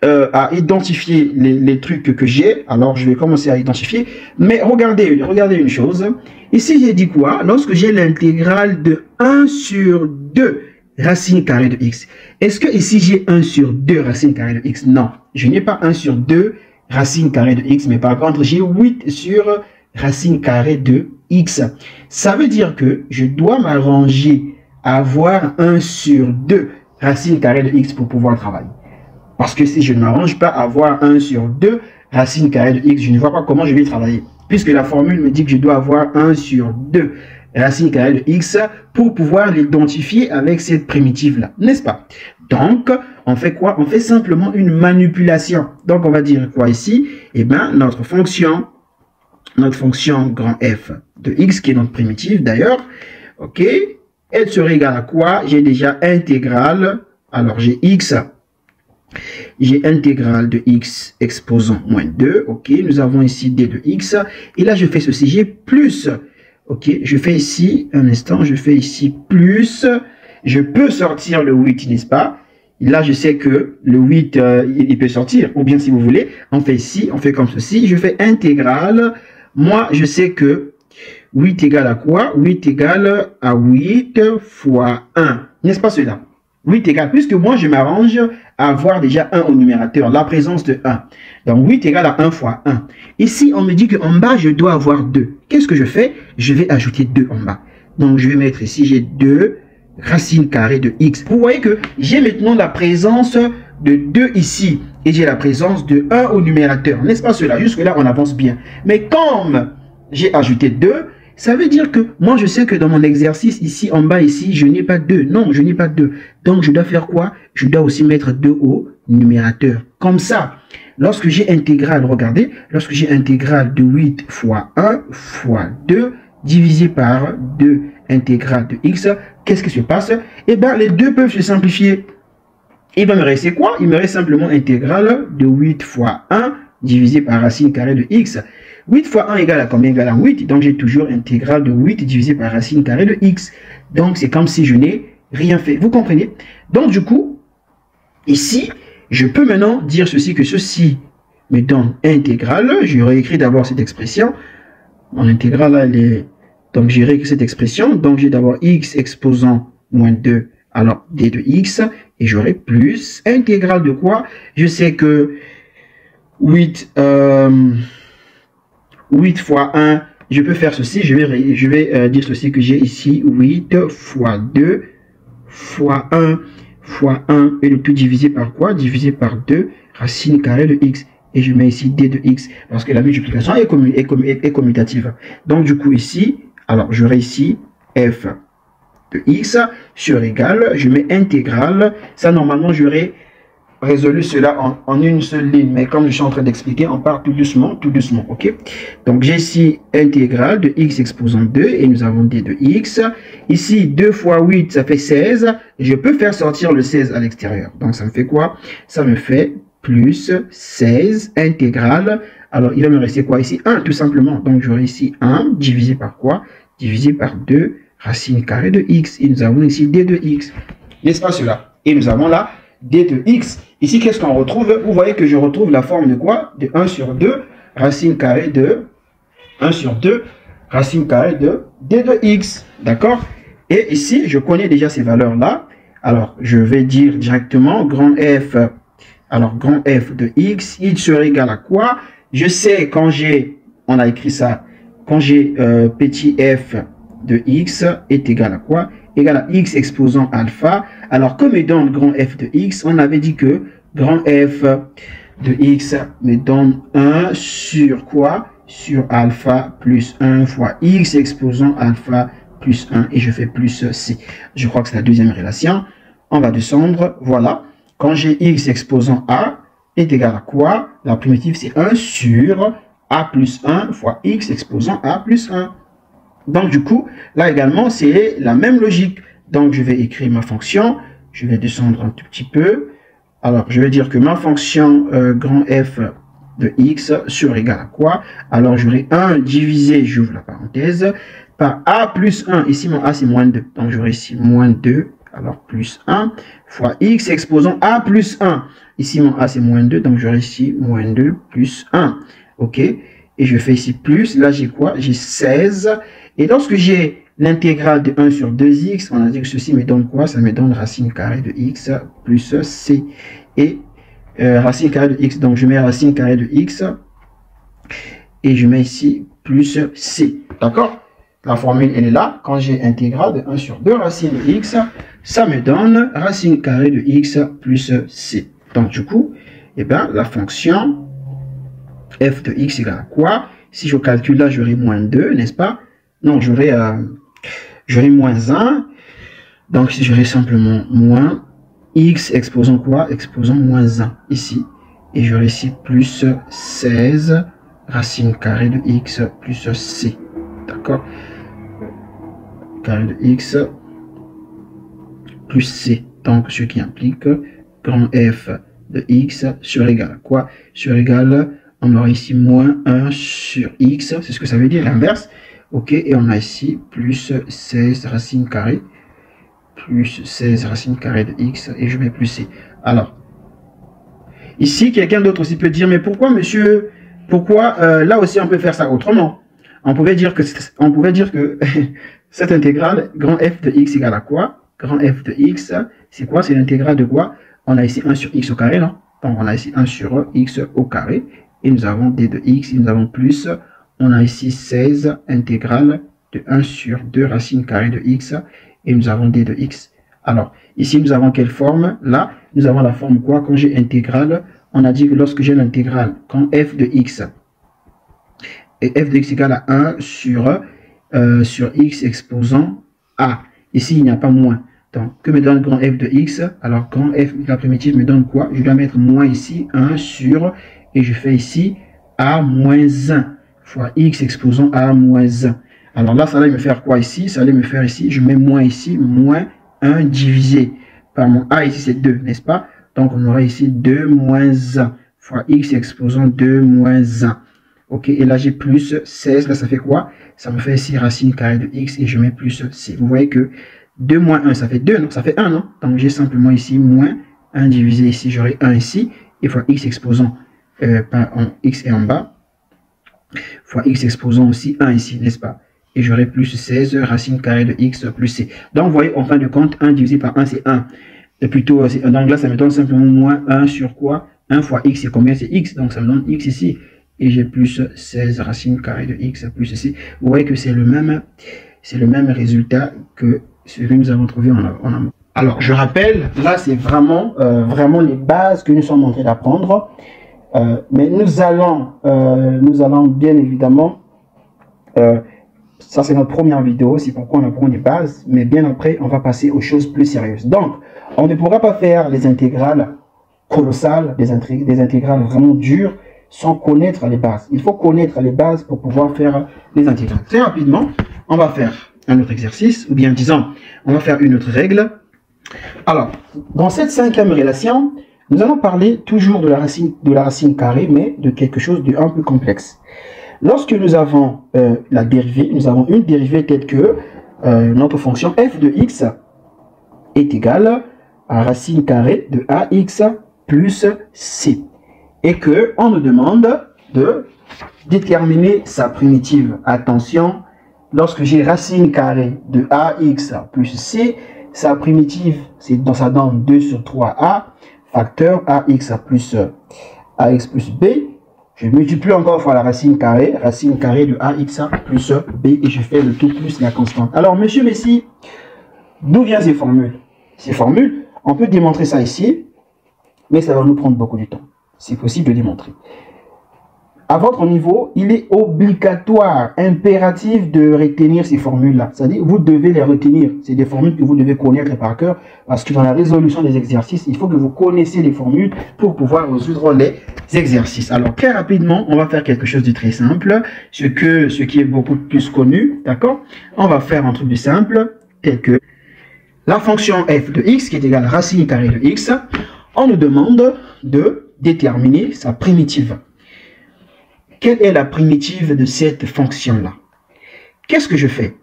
à identifier les trucs que j'ai. Alors, je vais commencer à identifier. Mais regardez une chose. Ici, j'ai dit quoi? Lorsque j'ai l'intégrale de 1 sur 2 racine carrée de x. Est-ce que ici, j'ai 1 sur 2 racine carrée de x? Non. Je n'ai pas 1 sur 2 racine carrée de x, mais par contre, j'ai 8 sur racine carrée de x. Ça veut dire que je dois m'arranger à avoir 1 sur 2 racine carrée de x pour pouvoir travailler. Parce que si je ne m'arrange pas à avoir 1 sur 2 racine carrée de x, je ne vois pas comment je vais travailler. Puisque la formule me dit que je dois avoir 1 sur 2 racine carrée de x pour pouvoir l'identifier avec cette primitive-là. N'est-ce pas? Donc, on fait quoi? On fait simplement une manipulation. Donc, on va dire quoi ici? Eh bien, notre fonction grand f de x, qui est notre primitive d'ailleurs, ok, elle serait égale à quoi? J'ai déjà intégrale, alors j'ai intégrale de x exposant moins 2, ok, nous avons ici d de x, et là je fais ceci, j'ai plus Ok, je fais ici, un instant, je fais ici plus, je peux sortir le 8, n'est-ce pas? Là, je sais que le 8, il peut sortir, ou bien si vous voulez, on fait ici, on fait comme ceci, je fais intégrale. Moi, je sais que 8 égale à quoi? 8 égale à 8 fois 1, n'est-ce pas cela? 8 égale, puisque moi, je m'arrange à avoir déjà 1 au numérateur, la présence de 1. Donc, 8 égale à 1 fois 1. Ici, on me dit qu'en bas, je dois avoir 2. Qu'est-ce que je fais? Je vais ajouter 2 en bas. Donc, je vais mettre ici, j'ai 2 racine carrée de x. Vous voyez que j'ai maintenant la présence de 2 ici. Et j'ai la présence de 1 au numérateur. N'est-ce pas cela? Jusque-là, on avance bien. Mais comme j'ai ajouté 2, ça veut dire que moi, je sais que dans mon exercice, ici, en bas, ici, je n'ai pas 2. Non, je n'ai pas 2. Donc, je dois faire quoi? Je dois aussi mettre 2 au numérateur. Comme ça, lorsque j'ai intégrale, regardez, lorsque j'ai intégrale de 8 fois 1 fois 2 divisé par 2 intégrale de x, qu'est-ce qui se passe? Eh bien, les deux peuvent se simplifier. Il va me rester quoi? Il me reste simplement intégrale de 8 fois 1 divisé par racine carrée de x. 8 fois 1 égale à combien? Égale à 8. Donc, j'ai toujours intégrale de 8 divisé par racine carrée de x. Donc, c'est comme si je n'ai rien fait. Vous comprenez? Donc, du coup, ici, je peux maintenant dire ceci, que ceci me donne intégrale. Je réécris d'abord cette expression. Mon intégrale, là, elle est... Donc, j'ai réécrit cette expression. Donc, j'ai d'abord x exposant moins 2, alors d de x. Et j'aurai plus intégrale de quoi? Je sais que 8 fois 1, je peux faire ceci, je vais dire ceci, que j'ai ici 8 fois 2 fois 1 fois 1 et le tout divisé par quoi? Divisé par 2 racine carrée de x. Et je mets ici d de x parce que la multiplication est commutative. Donc du coup ici, alors j'aurai ici f de x sur égal, je mets intégrale. Ça normalement j'aurais résolu cela en une seule ligne, mais comme je suis en train d'expliquer, on part tout doucement, ok? Donc j'ai ici intégrale de x exposant 2 et nous avons d de x. Ici 2 fois 8 ça fait 16, je peux faire sortir le 16 à l'extérieur. Donc ça me fait quoi? Ça me fait plus 16 intégrale. Alors il va me rester quoi ici? 1 tout simplement. Donc j'aurai ici 1 divisé par quoi? Divisé par 2 racine carrée de x. Et nous avons ici d de x. N'est-ce pas cela? Et nous avons là d de x. Ici, qu'est-ce qu'on retrouve? Vous voyez que je retrouve la forme de quoi? De 1 sur 2 racine carrée de 1 sur 2 racine carrée de d de x. D'accord? Et ici, je connais déjà ces valeurs-là. Alors, je vais dire directement grand f. Alors, grand f de x, il serait égal à quoi? Je sais quand j'ai, on a écrit ça, quand j'ai petit f de x est égal à quoi? Égal à x exposant alpha. Alors, comme me donne grand f de x, on avait dit que grand f de x me donne 1 sur quoi? Sur alpha plus 1 fois x exposant alpha plus 1. Et je fais plus c. Je crois que c'est la deuxième relation. On va descendre. Voilà. Quand j'ai x exposant a est égal à quoi? La primitive, c'est 1 sur a plus 1 fois x exposant a plus 1. Donc, du coup, là également, c'est la même logique. Donc, je vais écrire ma fonction. Je vais descendre un tout petit peu. Alors, je vais dire que ma fonction grand f de x sur égal à quoi? Alors, j'aurai 1 divisé, j'ouvre la parenthèse, par a plus 1. Ici, mon a, c'est moins 2. Donc, j'aurai ici moins 2, alors plus 1, fois x exposant a plus 1. Ici, mon a, c'est moins 2. Donc, j'aurai ici moins 2 plus 1. OK? Et je fais ici plus. Là, j'ai quoi? J'ai 16. Et lorsque j'ai l'intégrale de 1 sur 2x, on a dit que ceci me donne quoi? Ça me donne racine carrée de x plus c. Et racine carrée de x, donc je mets racine carrée de x et je mets ici plus c. D'accord? La formule, elle est là. Quand j'ai intégrale de 1 sur 2 racine de x, ça me donne racine carrée de x plus c. Donc du coup, eh bien, la fonction f de x égale à quoi? Si je calcule là, j'aurai moins 2, n'est-ce pas? Non, j'aurai moins 1. Donc, si j'aurai simplement moins x exposant quoi? Exposant moins 1 ici. Et j'aurai ici plus 16 racine carrée de x plus c. D'accord? Carré de x plus c. Donc, ce qui implique grand f de x sur égal à quoi? Sur égal, on aura ici moins 1 sur x. C'est ce que ça veut dire, l'inverse. Ok, et on a ici plus 16 racine carrée, plus 16 racine carrée de x, et je mets plus c. Alors, ici, quelqu'un d'autre aussi peut dire, mais pourquoi, monsieur, pourquoi là aussi on peut faire ça autrement? On pouvait dire que cette intégrale, grand f de x égale à quoi? Grand f de x, c'est quoi? C'est l'intégrale de quoi? On a ici 1 sur x au carré, non? Donc on a ici 1 sur x au carré, et nous avons d de x, et nous avons plus, on a ici 16 intégrale de 1 sur 2 racine carrée de x, et nous avons d de x. Alors, ici nous avons quelle forme? Là, nous avons la forme quoi? Quand j'ai intégrale, on a dit que lorsque j'ai l'intégrale, quand f de x, et f de x égale à 1 sur x exposant a. Ici, il n'y a pas moins. Donc, que me donne grand f de x? Alors, grand f, la primitive me donne quoi? Je dois mettre moins ici, 1 sur, et je fais ici a moins 1 fois x exposant a moins 1. Alors là, ça allait me faire quoi ici? Ça allait me faire ici, je mets moins ici, moins 1 divisé par mon a ici, c'est 2, n'est-ce pas? Donc, on aura ici 2 moins 1 fois x exposant 2 moins 1. Ok, et là j'ai plus 16, là ça fait quoi? Ça me fait ici racine carrée de x et je mets plus c. Vous voyez que 2 moins 1, ça fait 2, non? Ça fait 1, non? Donc j'ai simplement ici moins 1 divisé ici, j'aurai 1 ici, et fois x exposant, x est en bas, fois x exposant aussi 1 ici, n'est-ce pas? Et j'aurai plus 16 racine carrée de x plus c. Donc vous voyez, en fin de compte, 1 divisé par 1, c'est 1. Et plutôt, donc là ça me donne simplement moins 1 sur quoi? 1 fois x, c'est combien? C'est x, donc ça me donne x ici. Et j'ai plus 16 racine carrée de x plus c. Vous voyez que c'est le même résultat que celui que nous avons trouvé en amont. Alors, je rappelle, là, c'est vraiment, vraiment les bases que nous sommes en train d'apprendre. Mais nous allons bien évidemment, ça c'est notre première vidéo, c'est pourquoi on apprend les bases. Mais bien après, on va passer aux choses plus sérieuses. Donc, on ne pourra pas faire les intégrales colossales, des intégrales vraiment dures, sans connaître les bases. Il faut connaître les bases pour pouvoir faire les intégrales. Très rapidement, on va faire un autre exercice, ou bien disons, on va faire une autre règle. Alors, dans cette 5e relation, nous allons parler toujours de la racine carrée, mais de quelque chose de un peu complexe. Lorsque nous avons la dérivée, nous avons une dérivée telle que notre fonction f de x est égale à racine carrée de ax plus c. Et que on nous demande de déterminer sa primitive. Attention, lorsque j'ai racine carrée de ax plus c, sa primitive, ça donne 2 sur 3a, facteur ax plus b. Je multiplie encore fois la racine carrée de ax plus b, et je fais le tout plus la constante. Alors, monsieur Messi, d'où viennent ces formules? Ces formules, on peut démontrer ça ici, mais ça va nous prendre beaucoup de temps. C'est possible de démontrer. À votre niveau, il est obligatoire, impératif de retenir ces formules-là. C'est-à-dire, vous devez les retenir. C'est des formules que vous devez connaître par cœur, parce que dans la résolution des exercices, il faut que vous connaissiez les formules pour pouvoir résoudre les exercices. Alors, très rapidement, on va faire quelque chose de très simple, ce qui est beaucoup plus connu, d'accord? On va faire un truc de simple, tel que la fonction f de x, qui est égale à racine carrée de x, on nous demande de déterminer sa primitive. Quelle est la primitive de cette fonction-là? Qu'est-ce que je fais?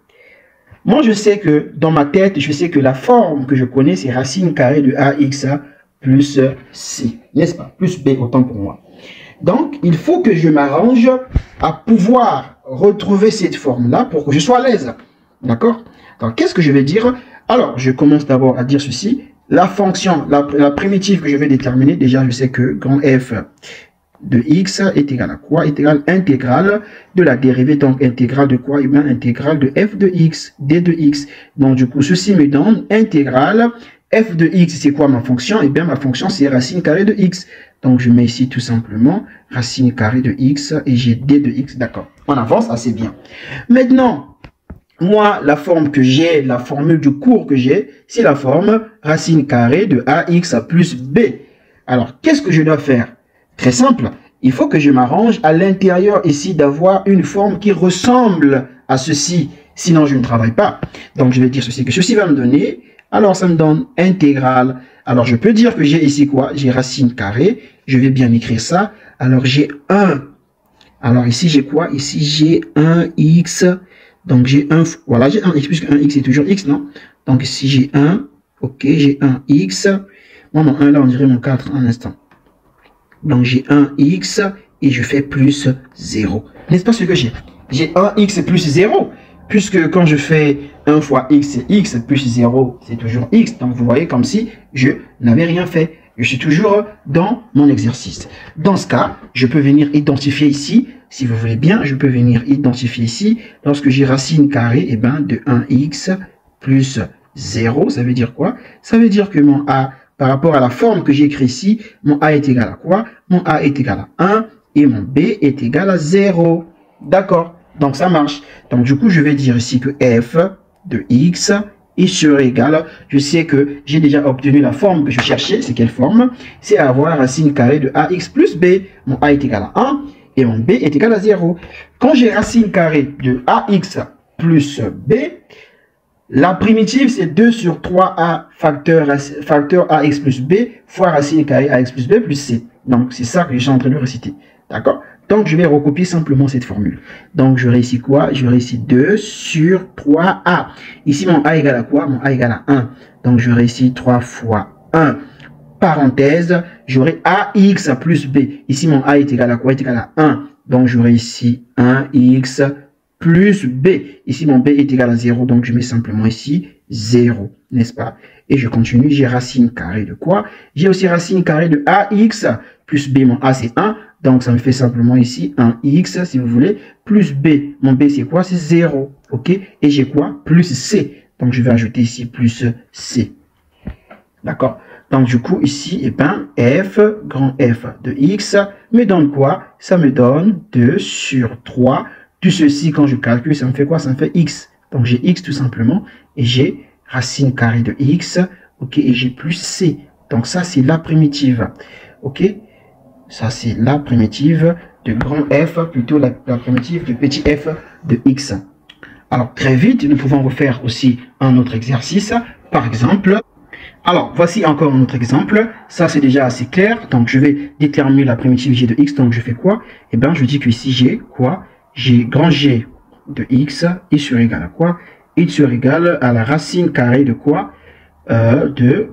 Moi, je sais que, dans ma tête, je sais que la forme que je connais, c'est racine carrée de ax plus c, n'est-ce pas? Plus b, autant pour moi. Donc, il faut que je m'arrange à pouvoir retrouver cette forme-là pour que je sois à l'aise. D'accord? Donc, qu'est-ce que je vais dire? Alors, je commence d'abord à dire ceci. La fonction, la primitive que je vais déterminer, déjà je sais que grand f de x est égal à quoi? Est égal à intégrale de la dérivée, donc intégrale de quoi? Et bien intégrale de f de x, d de x. Donc du coup, ceci me donne intégrale f de x, c'est quoi ma fonction? Et bien ma fonction c'est racine carrée de x. Donc je mets ici tout simplement racine carrée de x et j'ai d de x, d'accord. On avance assez bien. Maintenant, moi, la forme que j'ai, la formule du cours que j'ai, c'est la forme racine carrée de ax plus b. Alors, qu'est-ce que je dois faire? Très simple, il faut que je m'arrange à l'intérieur ici d'avoir une forme qui ressemble à ceci, sinon je ne travaille pas. Donc, je vais dire ceci, que ceci va me donner, alors ça me donne intégrale. Alors, je peux dire que j'ai ici quoi? J'ai racine carrée, je vais bien écrire ça. Alors, j'ai 1. Alors, ici, j'ai quoi? Ici, j'ai 1x Donc j'ai un, voilà, j'ai un x, puisque un x c'est toujours x, non? Donc si j'ai un, ok, j'ai un x. Moi, mon 1 là, on dirait mon 4 un instant. Donc j'ai un x et je fais plus 0. N'est-ce pas ce que j'ai? J'ai un x plus 0. Puisque quand je fais 1 fois x, c'est x, plus 0, c'est toujours x. Donc vous voyez comme si je n'avais rien fait. Je suis toujours dans mon exercice. Dans ce cas, je peux venir identifier ici, si vous voulez bien, je peux venir identifier ici, lorsque j'ai racine carrée, eh ben, de 1x plus 0, ça veut dire quoi? Ça veut dire que mon a, par rapport à la forme que j'ai écrit ici, mon a est égal à quoi? Mon a est égal à 1 et mon b est égal à 0. D'accord? Donc ça marche. Donc du coup, je vais dire ici que f de x est sur égal. Je sais que j'ai déjà obtenu la forme que je cherchais. C'est quelle forme? C'est avoir racine carrée de ax plus b. Mon a est égal à 1 et mon b est égal à 0. Quand j'ai racine carrée de ax plus b, la primitive c'est 2 sur 3a facteur ax plus b fois racine carrée ax plus b plus c. Donc c'est ça que je suis en train de réciter. D'accord? Donc, je vais recopier simplement cette formule. Donc, j'aurai ici quoi? J'aurai ici 2 sur 3a. Ici, mon a égale à quoi? Mon a égale à 1. Donc, j'aurai ici 3 fois 1. Parenthèse, j'aurai ax plus b. Ici, mon a est égal à quoi? Est égal à 1. Donc, j'aurai ici 1x plus b. Ici, mon b est égal à 0. Donc, je mets simplement ici 0. N'est-ce pas? Et je continue. J'ai racine carrée de quoi? J'ai aussi racine carrée de ax plus b. Mon a, c'est 1. Donc, ça me fait simplement ici un x, si vous voulez, plus b. Mon b, c'est quoi? C'est 0. OK? Et j'ai quoi? Plus c. Donc, je vais ajouter ici plus c. D'accord? Donc, du coup, ici, eh ben, f, grand F de x, me donne quoi? Ça me donne 2 sur 3. Tout ceci, quand je calcule, ça me fait quoi? Ça me fait x. Donc, j'ai x tout simplement. Et j'ai racine carrée de x. OK? Et j'ai plus c. Donc, ça, c'est la primitive. OK? Ça, c'est la primitive de grand F, plutôt la primitive de petit f de x. Alors, très vite, nous pouvons refaire aussi un autre exercice. Par exemple, alors, voici encore un autre exemple. Ça, c'est déjà assez clair. Donc, je vais déterminer la primitive g de x. Donc, je fais quoi? Eh bien, je dis que ici, j'ai quoi? J'ai grand g de x est sur égal à quoi? Est sur égal à la racine carrée de quoi? De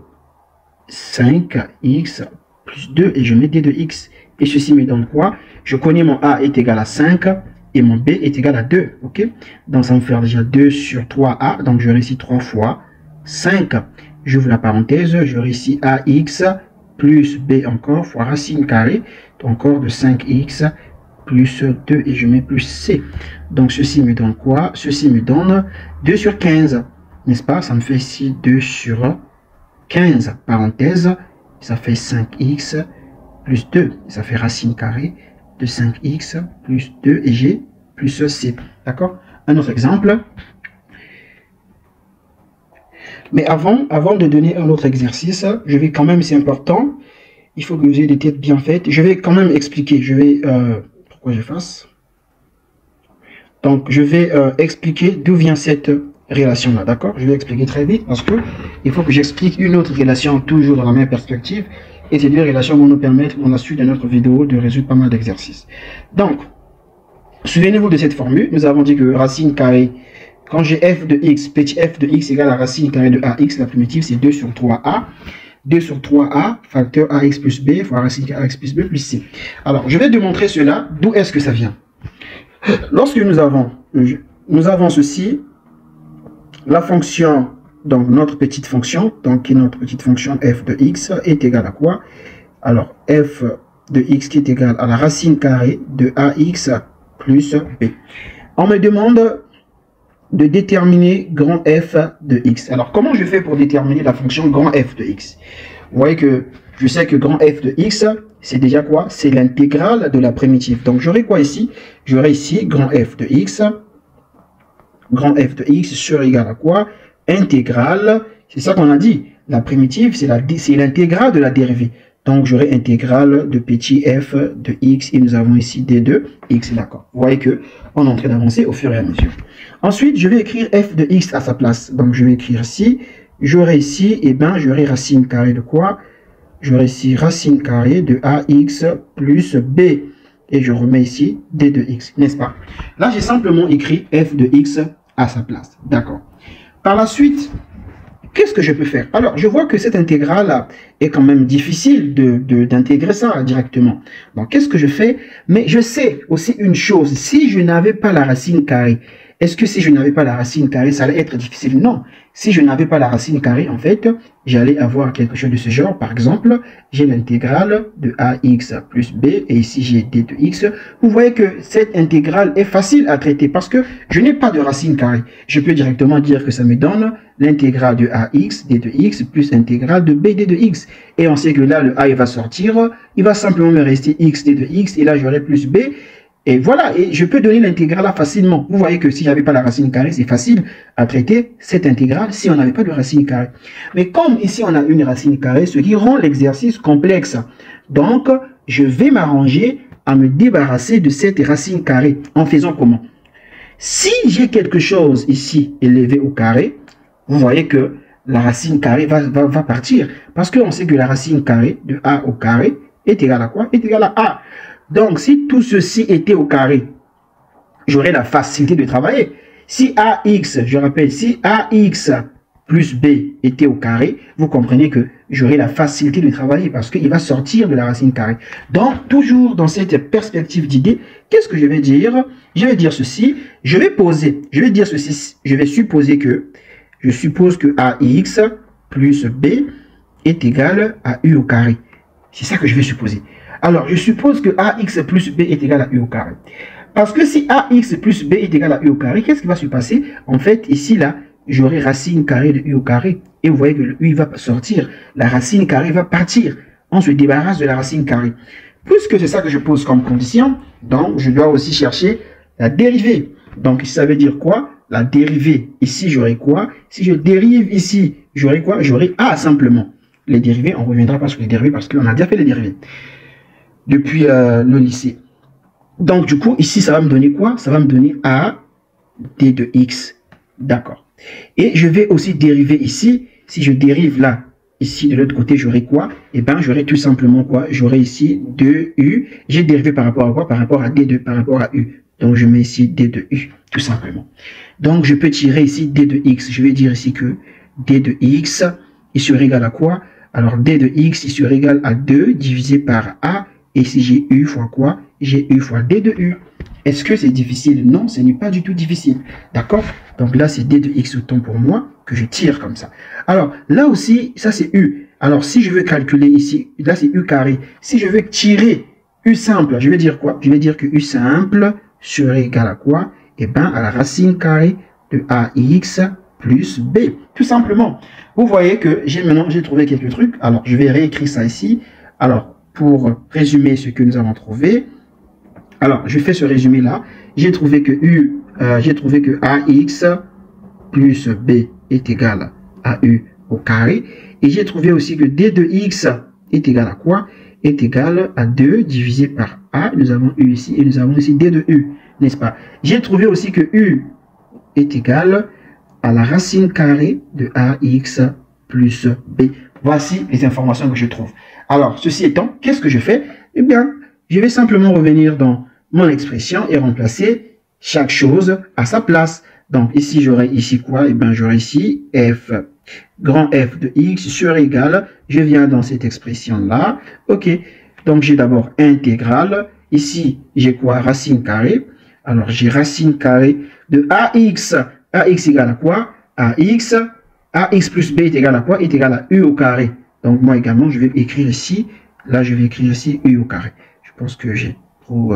5x plus 2 et je mets d de x. Et ceci me donne quoi? Je connais mon a est égal à 5 et mon b est égal à 2. Ok? Donc ça me fait déjà 2 sur 3a. Donc j'aurai ici 3 fois 5. J'ouvre la parenthèse. J'aurai ici ax plus b encore fois racine carrée. Donc encore de 5x plus 2 et je mets plus c. Donc ceci me donne quoi? Ceci me donne 2 sur 15. N'est-ce pas? Ça me fait ici 2 sur 15. Parenthèse. Ça fait 5x plus 2. Ça fait racine carrée de 5x plus 2 et j'ai plus c. D'accord? Un autre exemple. Mais avant de donner un autre exercice, je vais quand même, c'est important, il faut que vous ayez des têtes bien faites. Je vais quand même expliquer. Je vais... pourquoi je fasse? Donc, je vais expliquer d'où vient cette relation-là. D'accord? Je vais expliquer très vite parce que il faut que j'explique une autre relation toujours dans la même perspective. Et ces deux relations vont nous permettre, dans la suite de notre vidéo, de résoudre pas mal d'exercices. Donc, souvenez-vous de cette formule. Nous avons dit que racine carrée, quand j'ai f de x, petit f de x égale à racine carrée de ax, la primitive c'est 2 sur 3a. 2 sur 3a, facteur ax plus b, fois racine carrée ax plus b plus c. Alors, je vais démontrer cela. D'où est-ce que ça vient? Lorsque nous avons ceci, la fonction... Donc, notre petite fonction, donc notre petite fonction f de x est égale à quoi? Alors, f de x qui est égal à la racine carrée de ax plus b. On me demande de déterminer grand f de x. Alors, comment je fais pour déterminer la fonction grand f de x? Vous voyez que je sais que grand f de x, c'est déjà quoi? C'est l'intégrale de la primitive. Donc, j'aurai quoi ici? J'aurai ici grand f de x sur égal à quoi? Intégrale, c'est ça qu'on a dit. La primitive, c'est l'intégrale de la dérivée. Donc, j'aurai intégrale de petit f de x et nous avons ici d de x. D'accord. Vous voyez que on est en train d'avancer au fur et à mesure. Ensuite, je vais écrire f de x à sa place. Donc, je vais écrire ici. J'aurai ici, eh ben, j'aurai racine carrée de quoi? J'aurai ici racine carrée de ax plus b. Et je remets ici d de x, n'est-ce pas? Là, j'ai simplement écrit f de x à sa place. D'accord. Par la suite, qu'est-ce que je peux faire? Alors, je vois que cette intégrale est quand même difficile d'intégrer ça directement. Donc, qu'est-ce que je fais? Mais je sais aussi une chose, si je n'avais pas la racine carrée, est-ce que si je n'avais pas la racine carrée, ça allait être difficile? Non. Si je n'avais pas la racine carrée, en fait, j'allais avoir quelque chose de ce genre. Par exemple, j'ai l'intégrale de ax plus b, et ici j'ai d de x. Vous voyez que cette intégrale est facile à traiter parce que je n'ai pas de racine carrée. Je peux directement dire que ça me donne l'intégrale de ax, d de x, plus l'intégrale de b, d de x. Et on sait que là, le a, il va sortir, il va simplement me rester x, d de x, et là, j'aurai plus b. Et voilà, et je peux donner l'intégrale là facilement. Vous voyez que si j'avais pas la racine carrée, c'est facile à traiter cette intégrale si on n'avait pas de racine carrée. Mais comme ici on a une racine carrée, ce qui rend l'exercice complexe. Donc, je vais m'arranger à me débarrasser de cette racine carrée en faisant comment? Si j'ai quelque chose ici élevé au carré, vous voyez que la racine carrée va partir. Parce qu'on sait que la racine carrée de a au carré est égale à quoi? Est égale à a. Donc, si tout ceci était au carré, j'aurais la facilité de travailler. Si AX, je rappelle, si AX plus B était au carré, vous comprenez que j'aurai la facilité de travailler parce qu'il va sortir de la racine carrée. Donc, toujours dans cette perspective d'idée, qu'est-ce que je vais dire? Je vais dire ceci, je vais dire ceci, je vais supposer que, je suppose que AX plus B est égal à U au carré. C'est ça que je vais supposer. Alors, je suppose que AX plus B est égal à U au carré. Parce que si AX plus B est égal à U au carré, qu'est-ce qui va se passer? En fait, ici, là, j'aurai racine carrée de U au carré. Et vous voyez que le U va sortir. La racine carrée va partir. On se débarrasse de la racine carrée. Puisque c'est ça que je pose comme condition, donc je dois aussi chercher la dérivée. Donc, ça veut dire quoi? La dérivée. Ici, j'aurai quoi? Si je dérive ici, j'aurai quoi? J'aurai A simplement. Les dérivés, on ne reviendra pas sur les dérivés parce qu'on a déjà fait les dérivés depuis le lycée. Donc, du coup, ici, ça va me donner quoi? Ça va me donner A, d de x. D'accord. Et je vais aussi dériver ici. Si je dérive là, ici, de l'autre côté, j'aurai quoi? Eh bien, j'aurai tout simplement quoi? J'aurai ici 2u. J'ai dérivé par rapport à quoi? Par rapport à d2, par rapport à u. Donc, je mets ici d de u, tout simplement. Donc, je peux tirer ici d de x. Je vais dire ici que d de x, il serait égal à quoi? Alors, d de x, il serait égal à 2 divisé par a. Et si j'ai u fois quoi? J'ai u fois d de u. Est-ce que c'est difficile? Non, ce n'est pas du tout difficile. D'accord? Donc là, c'est d de x autant pour moi que je tire comme ça. Alors, là aussi, ça c'est u. Alors, si je veux calculer ici, là c'est u carré. Si je veux tirer u simple, je vais dire quoi? Je vais dire que u simple serait égal à quoi? Eh bien, à la racine carrée de ax plus b. Tout simplement. Vous voyez que maintenant, j'ai trouvé quelques trucs. Alors, je vais réécrire ça ici. Alors, pour résumer ce que nous avons trouvé, alors je fais ce résumé là. J'ai trouvé que ax plus b est égal à u au carré, et j'ai trouvé aussi que d de x est égal à quoi? Est égal à 2 divisé par a. Nous avons u ici et nous avons ici d de u, n'est-ce pas? J'ai trouvé aussi que u est égal à la racine carrée de ax plus b. Voici les informations que je trouve. Alors, ceci étant, qu'est-ce que je fais? Eh bien, je vais simplement revenir dans mon expression et remplacer chaque chose à sa place. Donc, ici, j'aurai ici quoi? Eh bien, j'aurai ici f, grand F de x serait égal, je viens dans cette expression-là. OK. Donc, j'ai d'abord intégrale. Ici, j'ai quoi? Racine carrée. Alors, j'ai racine carrée de ax. Ax égale à quoi? Ax plus b est égal à quoi? Est égal à u au carré. Donc, moi également, je vais écrire ici. Là, je vais écrire ici u au carré. Je pense que j'ai trop...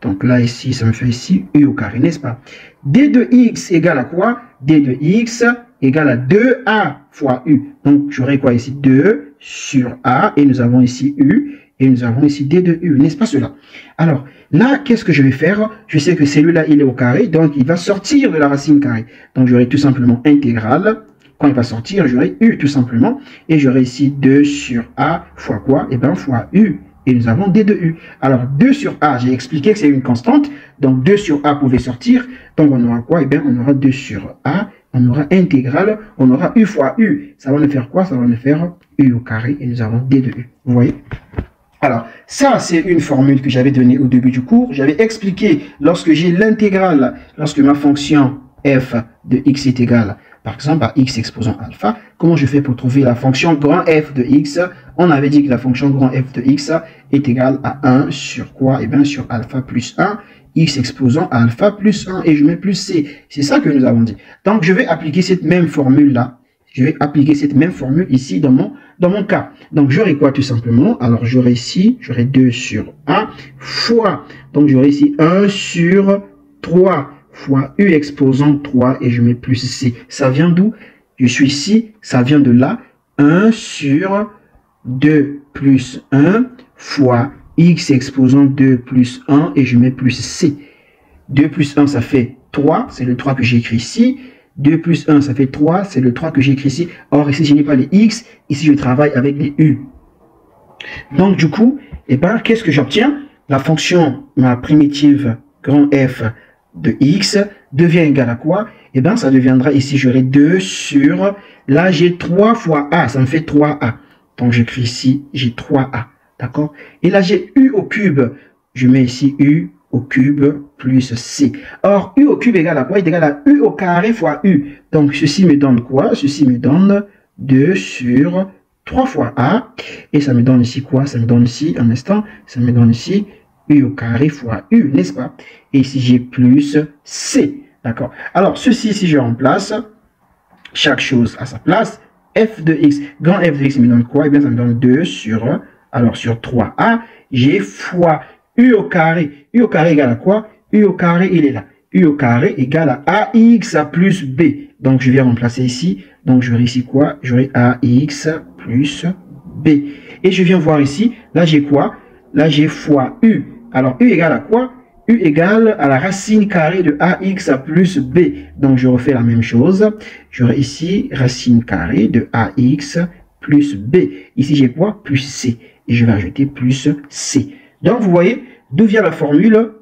donc là, ici, ça me fait ici u au carré, n'est-ce pas? D de x égale à quoi? D de x égale à 2a fois u. Donc, j'aurai quoi ici? 2 sur a. Et nous avons ici u. Et nous avons ici d de u, n'est-ce pas cela? Alors, là, qu'est-ce que je vais faire? Je sais que celui-là, il est au carré. Donc, il va sortir de la racine carrée. Donc, j'aurai tout simplement intégrale. Quand il va sortir, j'aurai u tout simplement. Et j'aurai ici 2 sur a fois quoi? Eh bien, fois u. Et nous avons d de u. Alors, 2 sur a, j'ai expliqué que c'est une constante. Donc, 2 sur a pouvait sortir. Donc, on aura quoi? Eh bien, on aura 2 sur a. On aura intégrale. On aura u fois u. Ça va nous faire quoi? Ça va nous faire u au carré. Et nous avons d de u. Vous voyez? Alors, ça, c'est une formule que j'avais donnée au début du cours. J'avais expliqué, lorsque j'ai l'intégrale, lorsque ma fonction f de x est égal, par exemple, à x exposant alpha, comment je fais pour trouver la fonction grand f de x? On avait dit que la fonction grand f de x est égale à 1 sur quoi? Eh bien, sur alpha plus 1, x exposant alpha plus 1, et je mets plus c. C'est ça que nous avons dit. Donc, je vais appliquer cette même formule-là. Je vais appliquer cette même formule ici dans mon cas. Donc, j'aurai quoi tout simplement? Alors, j'aurai ici, j'aurai 2 sur 1 fois, donc j'aurai ici 1 sur 3 fois u exposant 3 et je mets plus c. Ça vient d'où? Je suis ici, ça vient de là. 1 sur 2 plus 1 fois x exposant 2 plus 1 et je mets plus c. 2 plus 1, ça fait 3, c'est le 3 que j'ai écrit ici. 2 plus 1, ça fait 3, c'est le 3 que j'ai écrit ici. Or, ici, je n'ai pas les x, ici, je travaille avec les u. Donc, du coup, eh ben, qu'est-ce que j'obtiens? La fonction, ma primitive grand f de x devient égale à quoi? Eh bien, ça deviendra ici, j'aurai 2 sur, là, j'ai 3 fois a, ça me fait 3a. Donc, j'écris ici, j'ai 3a, d'accord? Et là, j'ai u au cube, je mets ici u au cube plus c. Or, u au cube égale à quoi? Il est égal à u au carré fois u. Donc, ceci me donne quoi? Ceci me donne 2 sur 3 fois a. Et ça me donne ici quoi? Ça me donne ici, un instant, ça me donne ici u au carré fois u, n'est-ce pas? Et ici, j'ai plus c. D'accord? Alors, ceci, si je remplace chaque chose à sa place, f de x, grand f de x me donne quoi? Eh bien, ça me donne 2 sur, alors sur 3a, j'ai fois u au carré. U au carré égale à quoi? U au carré, il est là. U au carré égale à ax plus b. Donc, je vais remplacer ici. Donc, j'aurai ici quoi? J'aurai ax plus b. Et je viens voir ici. Là, j'ai quoi? Là, j'ai fois u. Alors, u égale à quoi? U égale à la racine carrée de ax plus b. Donc, je refais la même chose. J'aurai ici racine carrée de ax plus b. Ici, j'ai quoi? Plus c. Et je vais ajouter plus c. Donc, vous voyez, d'où vient la formule?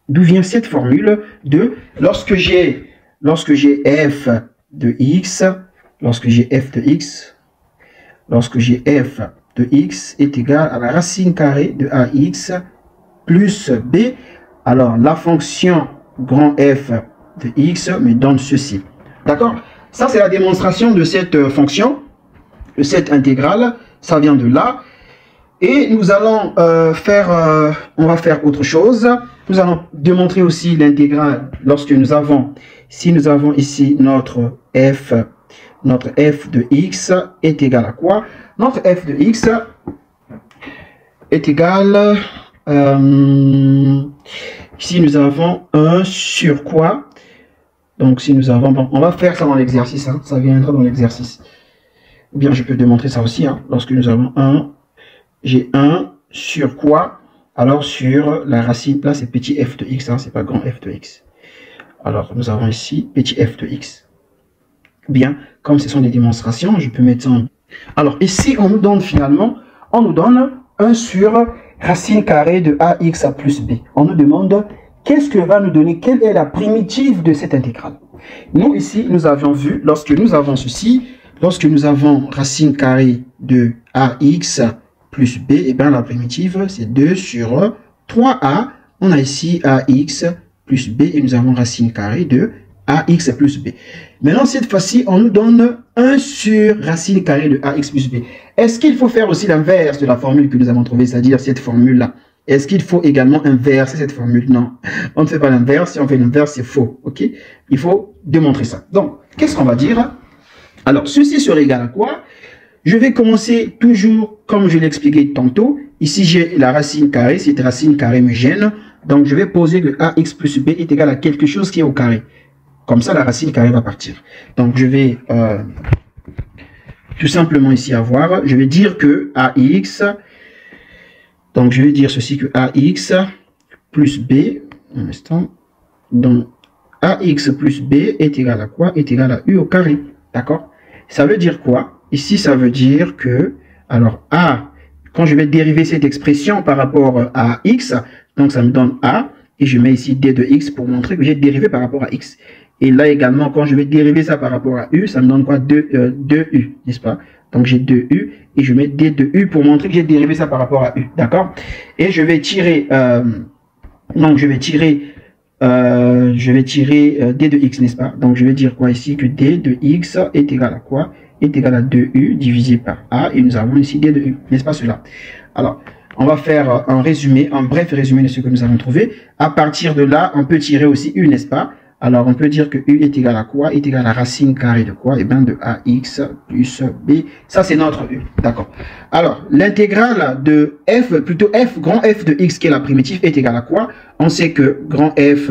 D'où vient cette formule de lorsque j'ai f de x, lorsque j'ai f de x est égal à la racine carrée de ax plus b, alors la fonction grand f de x me donne ceci. D'accord? Ça, c'est la démonstration de cette fonction, de cette intégrale. Ça vient de là. Et nous allons on va faire autre chose. Nous allons démontrer aussi l'intégrale lorsque nous avons, si nous avons ici notre f de x est égal à quoi? Notre f de x est égal, si nous avons 1 sur quoi? Donc si nous avons, bon, on va faire ça dans l'exercice, hein, ça viendra dans l'exercice. Ou bien je peux démontrer ça aussi, hein, lorsque nous avons 1, j'ai 1 sur quoi? Alors sur la racine, là c'est petit f de x, hein, c'est pas grand f de x. Alors nous avons ici petit f de x. Bien, comme ce sont des démonstrations, je peux mettre ça en... Alors ici on nous donne finalement, on nous donne 1 sur racine carrée de ax plus b. On nous demande qu'est-ce que va nous donner, quelle est la primitive de cette intégrale. Nous ici, nous avions vu, lorsque nous avons ceci, lorsque nous avons racine carrée de ax plus b, et bien la primitive c'est 2 sur 3a. On a ici ax plus b et nous avons racine carrée de ax plus b. Maintenant, cette fois-ci, on nous donne 1 sur racine carrée de ax plus b. Est-ce qu'il faut faire aussi l'inverse de la formule que nous avons trouvée, c'est-à-dire cette formule-là? Est-ce qu'il faut également inverser cette formule? Non, on ne fait pas l'inverse. Si on fait l'inverse, c'est faux. Ok? Il faut démontrer ça. Donc, qu'est-ce qu'on va dire? Alors, ceci serait égal à quoi? Je vais commencer toujours comme je l'ai expliqué tantôt. Ici, j'ai la racine carrée. Cette racine carrée me gêne. Donc, je vais poser que ax plus b est égal à quelque chose qui est au carré. Comme ça, la racine carrée va partir. Donc, je vais tout simplement ici avoir, je vais dire que ax, donc je vais dire ceci que ax plus b, un instant, donc ax plus b est égal à quoi? Est égal à u au carré. D'accord? Ça veut dire quoi? Ici, ça veut dire que, alors a, quand je vais dériver cette expression par rapport à x, donc ça me donne a, et je mets ici d de x pour montrer que j'ai dérivé par rapport à x. Et là également, quand je vais dériver ça par rapport à u, ça me donne quoi? 2u, n'est-ce pas? Donc j'ai 2u, et je mets d de u pour montrer que j'ai dérivé ça par rapport à u, d'accord? Et je vais tirer, donc je vais tirer je vais tirer d de x, n'est-ce pas? Donc je vais dire quoi ici? Que d de x est égal à quoi? Est égal à 2u divisé par a, et nous avons ici d de u, n'est-ce pas cela? Alors, on va faire un résumé, un bref résumé de ce que nous avons trouvé. À partir de là, on peut tirer aussi u, n'est-ce pas? Alors, on peut dire que u est égal à quoi? Est égal à racine carrée de quoi? Eh bien, de ax plus b. Ça, c'est notre u. D'accord. Alors, l'intégrale de f, plutôt f, grand F de x, qui est la primitive, est égal à quoi? On sait que grand F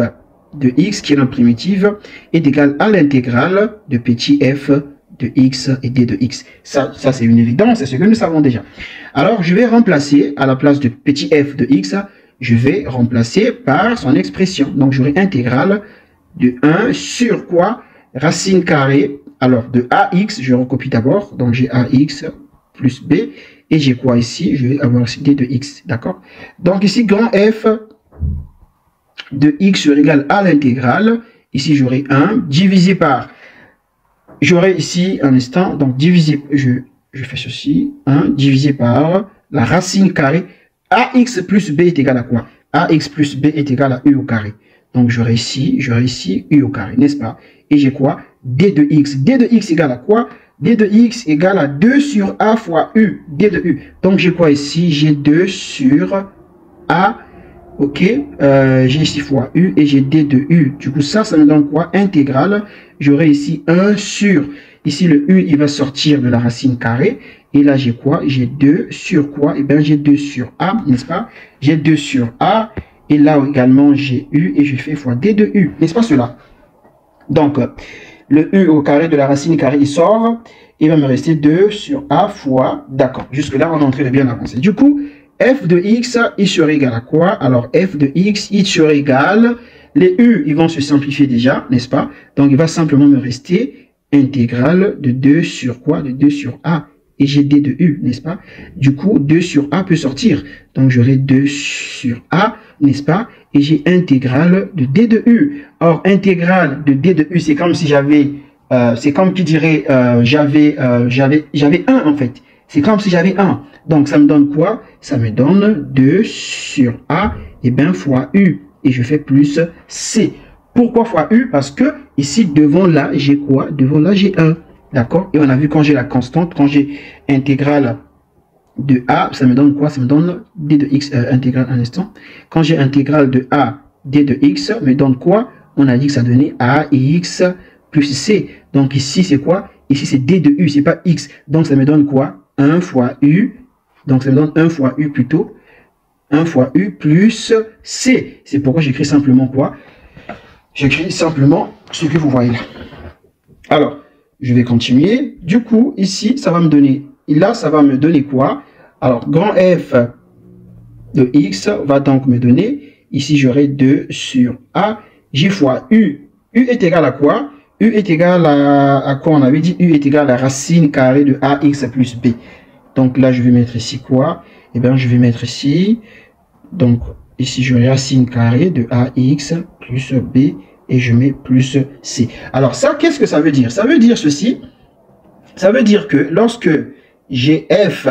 de x, qui est la primitive, est égal à l'intégrale de petit f de x et d de x. Ça c'est une évidence, c'est ce que nous savons déjà. Alors, je vais remplacer, à la place de petit f de x, je vais remplacer par son expression. Donc, j'aurai intégrale de 1 sur quoi? Racine carrée, alors de ax, je recopie d'abord, donc j'ai ax plus b, et j'ai quoi ici? Je vais avoir ici d de x, d'accord? Donc ici, grand F de x sera égal à l'intégrale, ici j'aurai 1, divisé par, j'aurai ici un instant, donc divisé, je fais ceci, 1 divisé par la racine carrée, ax plus b est égal à quoi? Ax plus b est égal à u au carré. Donc, j'aurai ici u au carré, n'est-ce pas? Et j'ai quoi? D de x. D de x égale à quoi? D de x égale à 2 sur a fois u. D de u. Donc, j'ai quoi ici? J'ai 2 sur a. Ok. J'ai ici fois u et j'ai d de u. Du coup, ça me donne quoi? Intégrale. J'aurai ici 1 sur. Ici, le u, il va sortir de la racine carrée. Et là, j'ai quoi? J'ai 2 sur quoi? Eh bien, j'ai 2 sur a, n'est-ce pas? J'ai 2 sur a. Et là également, j'ai u et je fais fois d de u. N'est-ce pas cela? Donc, le u au carré de la racine carrée, il sort. Il va me rester 2 sur a fois, d'accord. Jusque-là, on est en train de bien avancer. Du coup, f de x, il serait égal à quoi? Alors, f de x, il serait égal. Les u, ils vont se simplifier déjà, n'est-ce pas? Donc, il va simplement me rester intégrale de 2 sur quoi? De 2 sur a. Et j'ai d de u, n'est-ce pas? Du coup, 2 sur a peut sortir. Donc, j'aurai 2 sur a, n'est-ce pas? Et j'ai intégrale de d de u. Or, intégrale de d de u, c'est comme si j'avais, c'est comme qui dirait, j'avais 1 en fait. C'est comme si j'avais 1. Donc, ça me donne quoi? Ça me donne 2 sur a, et bien fois u. Et je fais plus c. Pourquoi fois u? Parce que ici, devant là, j'ai quoi? Devant là, j'ai 1. D'accord? Et on a vu quand j'ai la constante, quand j'ai intégrale de a, ça me donne quoi? Ça me donne d de x, intégrale un instant. Quand j'ai intégrale de a, d de x, me donne quoi? On a dit que ça donnait ax plus c. Donc ici, c'est quoi? Ici, c'est d de u, c'est pas x. Donc ça me donne quoi? 1 fois u. Donc ça me donne 1 fois u plutôt. 1 fois u plus c. C'est pourquoi j'écris simplement quoi? J'écris simplement ce que vous voyez là. Alors, je vais continuer. Du coup, ici, ça va me donner, là, ça va me donner quoi? Alors, grand F de x va donc me donner, ici, j'aurai 2 sur a, j fois u. U est égal à quoi? U est égal à quoi? On avait dit u est égal à la racine carrée de ax plus b. Donc là, je vais mettre ici quoi? Eh bien, je vais mettre ici, donc, ici, j'aurai racine carrée de ax plus b. Et je mets plus c. Alors ça, qu'est-ce que ça veut dire? Ça veut dire ceci. Ça veut dire que lorsque j'ai f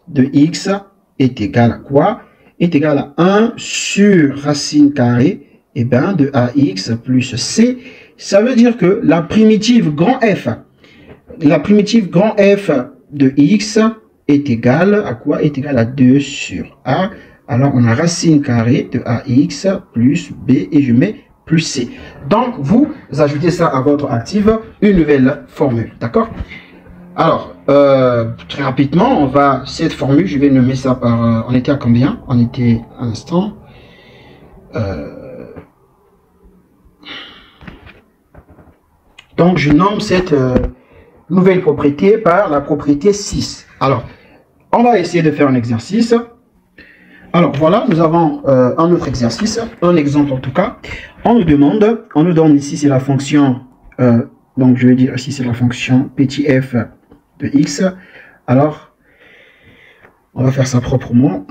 de x est égal à quoi? Est égal à 1 sur racine carrée et ben de ax plus c. Ça veut dire que la primitive grand f de x est égale à quoi? Est égale à 2 sur a. Alors on a racine carrée de ax plus b et je mets plus c. Donc, vous ajoutez ça à votre active, une nouvelle formule. D'accord? Alors, très rapidement, on va, cette formule, je vais nommer ça par, on était à combien? On était à l'instant. Donc, je nomme cette nouvelle propriété par la propriété 6. Alors, on va essayer de faire un exercice. Alors voilà, nous avons un autre exercice, un exemple en tout cas. On nous donne ici c'est la fonction, donc je vais dire ici c'est la fonction petit f de x. Alors, on va faire ça proprement.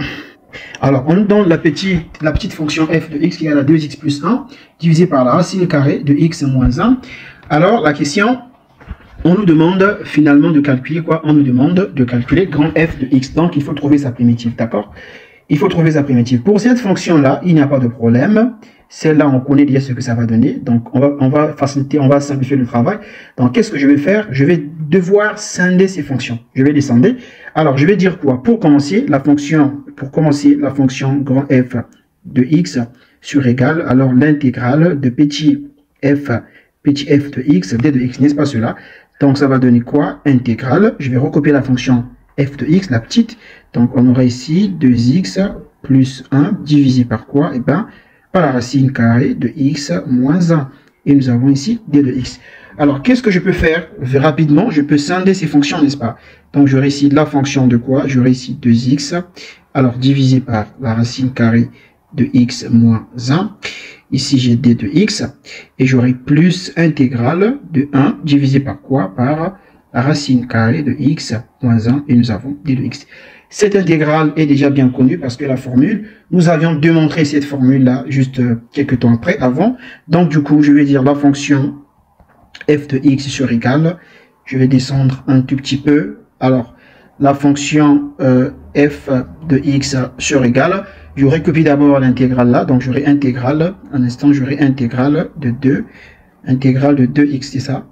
Alors, on nous donne la petite fonction f de x qui est à 2x plus 1, divisé par la racine carrée de x moins 1. Alors, la question, on nous demande finalement de calculer quoi? On nous demande de calculer grand f de x. Donc, il faut trouver sa primitive, d'accord? il faut trouver sa primitive. Pour cette fonction-là, il n'y a pas de problème. Celle-là, on connaît déjà ce que ça va donner. Donc, on va faciliter, on va simplifier le travail. Donc, qu'est-ce que je vais faire? Je vais devoir scinder ces fonctions. Je vais les scinder. Alors, je vais dire quoi? Pour commencer, la fonction grand F de x sur égal, alors l'intégrale de petit f de x, d de x, n'est-ce pas cela? Donc, ça va donner quoi? Intégrale. Je vais recopier la fonction f de x, la petite. Donc, on aura ici 2x plus 1 divisé par quoi? Eh bien, par la racine carrée de x moins 1. Et nous avons ici d de x. Alors, qu'est-ce que je peux faire rapidement? Je peux scinder ces fonctions, n'est-ce pas? Donc, j'aurai ici la fonction de quoi? J'aurai ici 2x, alors divisé par la racine carrée de x moins 1. Ici, j'ai d de x. Et j'aurai plus intégrale de 1 divisé par quoi? Par la racine carrée de x moins 1. Et nous avons d de x. Cette intégrale est déjà bien connue parce que la formule, nous avions démontré cette formule-là juste quelques temps après, avant. Donc, du coup, je vais dire la fonction f de x sur égal. Je vais descendre un tout petit peu. Alors, la fonction f de x sur égal, je recopie d'abord l'intégrale là. Donc, j'aurai intégrale, un instant, j'aurai intégrale de 2x, c'est ça.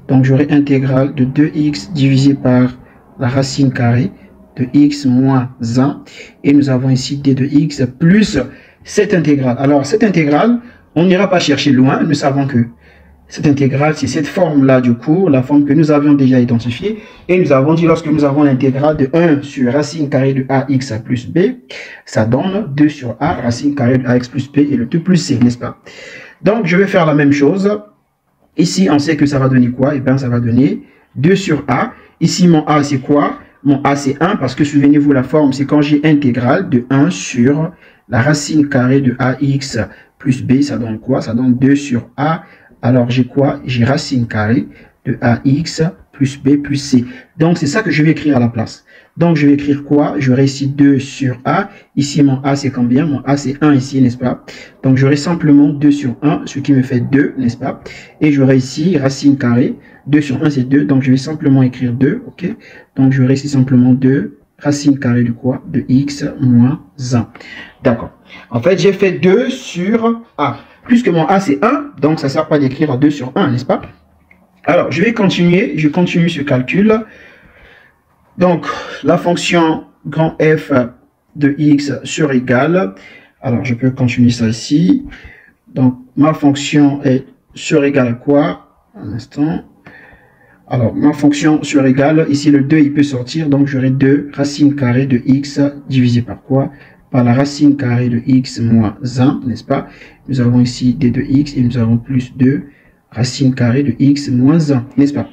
Donc, j'aurai intégrale de 2x divisé par la racine carrée de x moins 1. Et nous avons ici d de x plus cette intégrale. Alors, cette intégrale, on n'ira pas chercher loin. Nous savons que cette intégrale, c'est cette forme-là du cours, la forme que nous avions déjà identifiée. Et nous avons dit, lorsque nous avons l'intégrale de 1 sur racine carrée de ax plus b, ça donne 2 sur a, racine carrée de ax plus b et le tout plus c, n'est-ce pas? Donc, je vais faire la même chose. Ici, on sait que ça va donner quoi? Eh bien, ça va donner 2 sur a. Ici, mon a, c'est quoi? Mon a, c'est 1, parce que souvenez-vous, la forme, c'est quand j'ai intégrale de 1 sur la racine carrée de ax plus b, ça donne quoi? Ça donne 2 sur a. Alors, j'ai quoi? J'ai racine carrée de ax plus b plus c. Donc, c'est ça que je vais écrire à la place. Donc, je vais écrire quoi? J'aurai ici 2 sur a. Ici, mon a, c'est combien? Mon a, c'est 1 ici, n'est-ce pas? Donc, j'aurai simplement 2 sur 1, ce qui me fait 2, n'est-ce pas? Et j'aurai ici racine carrée. 2 sur 1, c'est 2. Donc, je vais simplement écrire 2, ok? Donc, j'aurai ici simplement 2 racine carrée de quoi? De x moins 1. D'accord. En fait, j'ai fait 2 sur a. Puisque mon a, c'est 1, donc ça ne sert pas d'écrire 2 sur 1, n'est-ce pas? Alors, je vais continuer. Je continue ce calcul. Donc, la fonction grand f de x sur égal. Alors, je peux continuer ça ici. Donc, ma fonction est sur égal à quoi? Un instant. Alors, ma fonction sur égal, ici le 2, il peut sortir. Donc, j'aurai 2 racine carrée de x divisé par quoi? Par la racine carrée de x moins 1, n'est-ce pas? Nous avons ici d de x et nous avons plus 2 racine carrée de x moins 1, n'est-ce pas?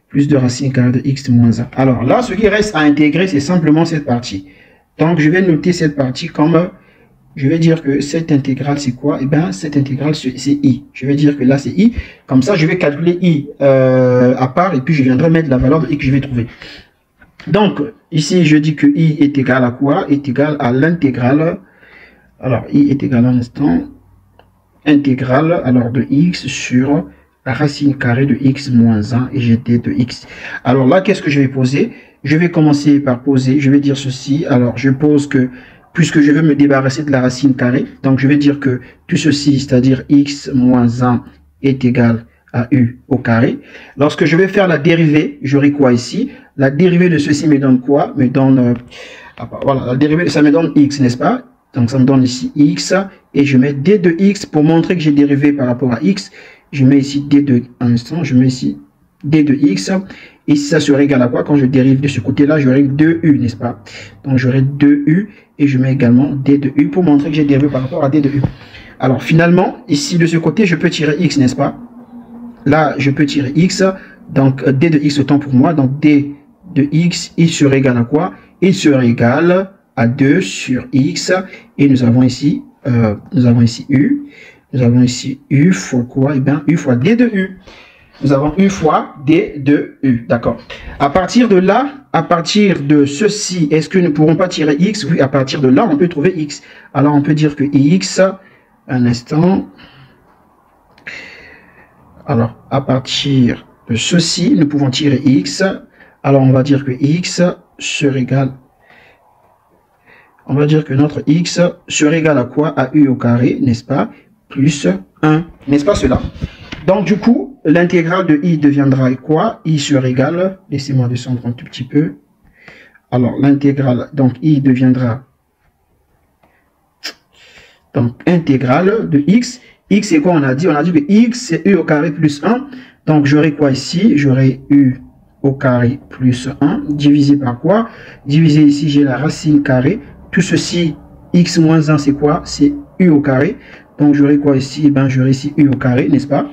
Plus de racine carrée de x moins 1. Alors là, ce qui reste à intégrer, c'est simplement cette partie. Donc, je vais noter cette partie comme, je vais dire que cette intégrale, c'est quoi? Eh bien, cette intégrale, c'est i. Je vais dire que là, c'est i. Comme ça, je vais calculer i à part et puis je viendrai mettre la valeur de i que je vais trouver. Donc, ici, je dis que i est égal à quoi? Est égal à l'intégrale. Alors, i est égal à un instant. Intégrale, alors, de x sur la racine carrée de x moins 1 et j'ai d de x. Alors là, qu'est-ce que je vais poser? Je vais commencer par poser, je vais dire ceci. Alors, je pose que, puisque je veux me débarrasser de la racine carrée, donc je vais dire que tout ceci, c'est-à-dire x moins 1 est égal à u au carré. Lorsque je vais faire la dérivée, j'aurai quoi ici? La dérivée de ceci me donne quoi? Me donne, voilà, la dérivée, ça me donne x, n'est-ce pas? Donc ça me donne ici x, et je mets d de x pour montrer que j'ai dérivé par rapport à x. Je mets ici d de, un instant, je mets ici d de x, et ça serait égal à quoi? Quand je dérive de ce côté-là, j'aurai 2u, n'est-ce pas? Donc j'aurai 2u, et je mets également d de u pour montrer que j'ai dérivé par rapport à d de u. Alors finalement, ici de ce côté, je peux tirer x, n'est-ce pas? Là, je peux tirer x, donc d de x autant pour moi, donc d de x, il serait égal à quoi? Il serait égal à 2 sur x, et nous avons ici u, nous avons ici u fois quoi? Eh bien, u fois d de u. Nous avons u fois d de u, d'accord. À partir de là, à partir de ceci, est-ce que nous ne pourrons pas tirer x? Oui, à partir de là, on peut trouver x. Alors, on peut dire que x, un instant, alors, à partir de ceci, nous pouvons tirer x. Alors, on va dire que x serait égal on va dire que notre x sera égal à quoi? À u au carré, n'est-ce pas? Plus 1, n'est-ce pas cela? Donc du coup, l'intégrale de i deviendra quoi? I sera égal, laissez-moi descendre un tout petit peu. Alors l'intégrale, donc i deviendra, donc intégrale de x. X c'est quoi? On a dit que x c'est u au carré plus 1. Donc j'aurai quoi ici? J'aurai u au carré plus 1 divisé par quoi? Divisé ici, j'ai la racine carrée. Tout ceci, x moins 1 c'est quoi? C'est u au carré. Donc j'aurai quoi ici? Ben j'aurai ici u au carré, n'est-ce pas?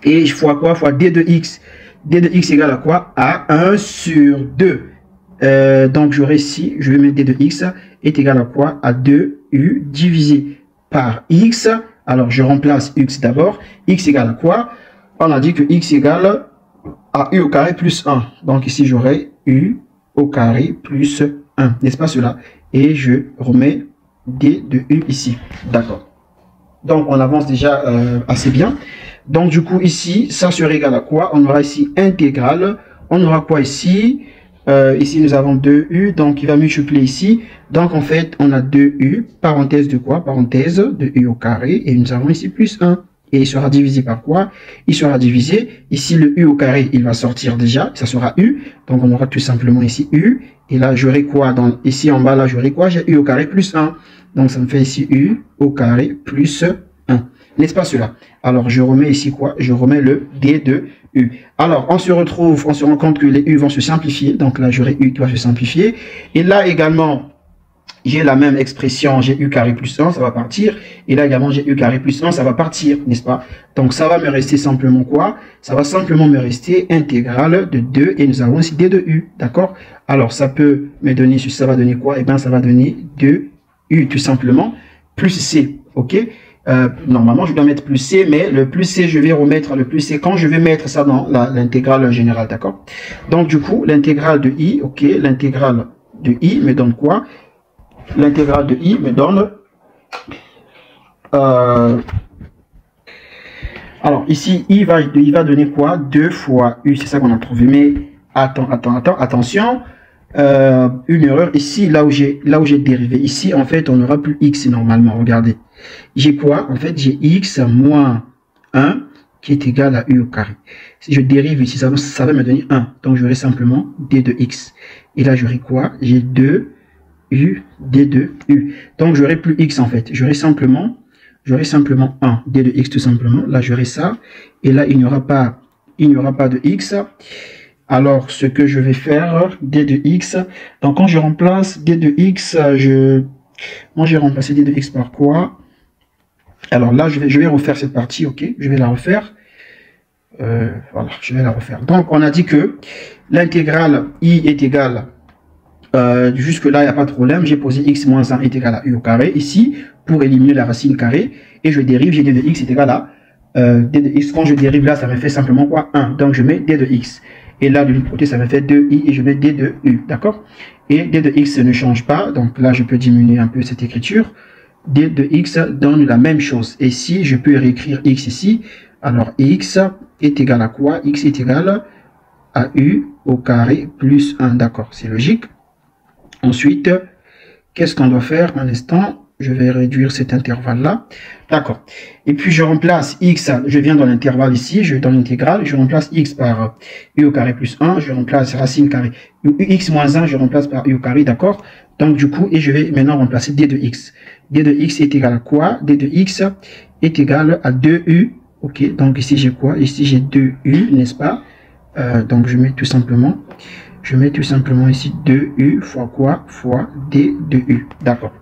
Et fois quoi? Fois d de x. D de x égale à quoi? À 1 sur 2. Donc j'aurai ici, je vais mettre d de x est égal à quoi? À 2u divisé par x. Alors je remplace x d'abord. X égale à quoi? On a dit que x égale à u au carré plus 1. Donc ici j'aurai u au carré plus 1. N'est-ce pas cela? Et je remets d de u ici. D'accord. Donc on avance déjà assez bien. Donc du coup ici, ça sera égal à quoi? On aura ici intégrale. On aura quoi ici? Ici nous avons 2u, donc il va multiplier ici. Donc en fait, on a 2u, parenthèse de quoi? Parenthèse de u au carré. Et nous avons ici plus 1. Et il sera divisé par quoi? Il sera divisé. Ici le u au carré, il va sortir déjà. Ça sera u. Donc on aura tout simplement ici u. Et là j'aurai quoi? Ici en bas, là j'aurai quoi? J'ai u au carré plus 1. Donc ça me fait ici u au carré plus 1. N'est-ce pas cela? Alors je remets ici quoi? Je remets le d de u. Alors on se rend compte que les u vont se simplifier. Donc là j'aurai u qui va se simplifier. Et là également, j'ai la même expression, j'ai u carré plus 1, ça va partir. Et là également j'ai u carré plus 1, ça va partir, n'est-ce pas? Donc ça va me rester simplement quoi? Ça va simplement me rester intégrale de 2 et nous avons ici d de u, d'accord? Alors ça peut me donner, ça va donner quoi? Eh bien ça va donner 2u tout simplement, plus c, ok? Normalement je dois mettre plus c, mais le plus c je vais remettre le plus c quand je vais mettre ça dans l'intégrale générale, d'accord? Donc du coup l'intégrale de i, ok, l'intégrale de i me donne quoi? L'intégrale de i me donne alors ici il va donner quoi? 2 fois u, c'est ça qu'on a trouvé. Mais attention, une erreur ici, là où j'ai dérivé ici, en fait on n'aura plus x normalement. Regardez, j'ai quoi? En fait j'ai x moins 1 qui est égal à u au carré. Si je dérive ici, ça va me donner 1, donc j'aurai simplement d de x. Et là j'aurai quoi? J'ai 2 u d de u. Donc j'aurai plus x en fait, j'aurai simplement 1 d de x tout simplement. Là j'aurai ça, et là il n'y aura pas de x. Alors ce que je vais faire, d de x, donc quand je remplace d de x, moi j'ai remplacé d de x par quoi? Alors là je vais refaire cette partie, ok, je vais la refaire. Voilà, je vais la refaire. Donc on a dit que l'intégrale i est égale, jusque là il n'y a pas de problème, j'ai posé x moins 1 est égal à u au carré ici pour éliminer la racine carrée, et je dérive, j'ai d de x est égal à d de x. Quand je dérive là, ça me fait simplement quoi? 1, donc je mets d de x. Et là de l'autre côté ça me fait 2i et je mets d de u, d'accord? Et d de x ne change pas, donc là je peux diminuer un peu cette écriture. D de x donne la même chose. Et si je peux réécrire x ici, alors x est égal à quoi? X est égal à u au carré plus 1, d'accord, c'est logique. Ensuite, qu'est-ce qu'on doit faire? Un instant, je vais réduire cet intervalle-là. D'accord. Et puis, je remplace x, je viens dans l'intervalle ici, je vais dans l'intégrale, je remplace x par u au carré plus 1, je remplace racine carré. X moins 1, je remplace par u au carré, d'accord? Donc, du coup, et je vais maintenant remplacer d de x. D de x est égal à quoi? D de x est égal à 2u. Ok, donc ici, j'ai quoi? Ici, j'ai 2u, n'est-ce pas? Donc, je mets tout simplement ici 2u fois quoi? Fois d de u. D'accord.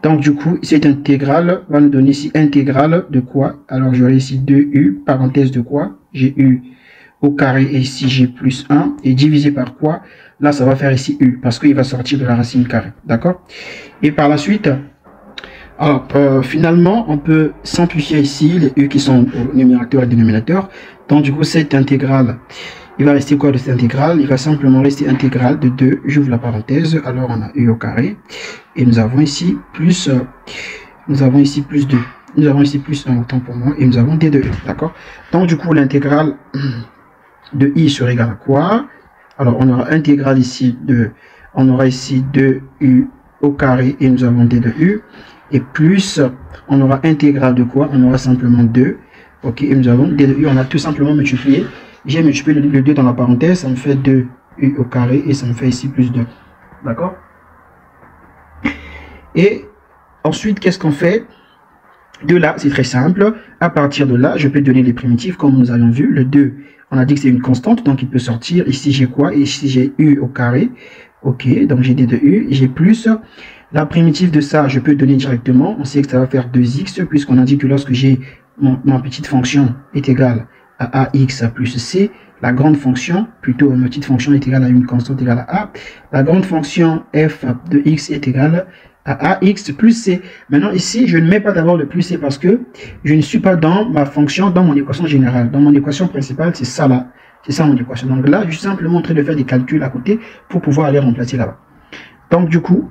Donc du coup, cette intégrale va nous donner ici intégrale de quoi? Alors j'aurai ici 2u, parenthèse de quoi? J'ai u au carré et ici j'ai plus 1. Et divisé par quoi? Là, ça va faire ici u, parce qu'il va sortir de la racine carrée. D'accord? Et par la suite, alors finalement, on peut simplifier ici les u qui sont au numérateur et dénominateur. Donc du coup, cette intégrale, il va rester quoi de cette intégrale? Il va simplement rester intégrale de 2, j'ouvre la parenthèse, alors on a u au carré, et nous avons ici plus 2. Nous avons ici plus 1, autant pour moi, et nous avons d de u, d'accord? Donc du coup, l'intégrale de i sera égale à quoi? Alors on aura intégrale ici de, on aura ici 2u au carré et nous avons d de u. Et plus, on aura intégrale de quoi? On aura simplement 2. Ok, et nous avons d de u, on a tout simplement multiplié. J'ai multiplié le 2 dans la parenthèse, ça me fait 2u au carré et ça me fait ici plus 2. D'accord? Et ensuite, qu'est-ce qu'on fait? De là, c'est très simple. À partir de là, je peux donner les primitives comme nous avons vu. Le 2, on a dit que c'est une constante, donc il peut sortir. Ici, j'ai quoi? Ici, j'ai u au carré. Ok, donc j'ai d de u. J'ai plus. La primitive de ça, je peux donner directement. On sait que ça va faire 2x, puisqu'on a dit que lorsque j'ai ma petite fonction est égale à ax plus c, la grande fonction, plutôt ma petite fonction est égale à une constante égale à a. La grande fonction f de x est égale à ax plus c. Maintenant ici, je ne mets pas d'abord le plus c parce que je ne suis pas dans ma fonction, dans mon équation générale. Dans mon équation principale, c'est ça là. C'est ça mon équation. Donc là, je suis simplement en train de faire des calculs à côté pour pouvoir aller remplacer là-bas. Donc du coup,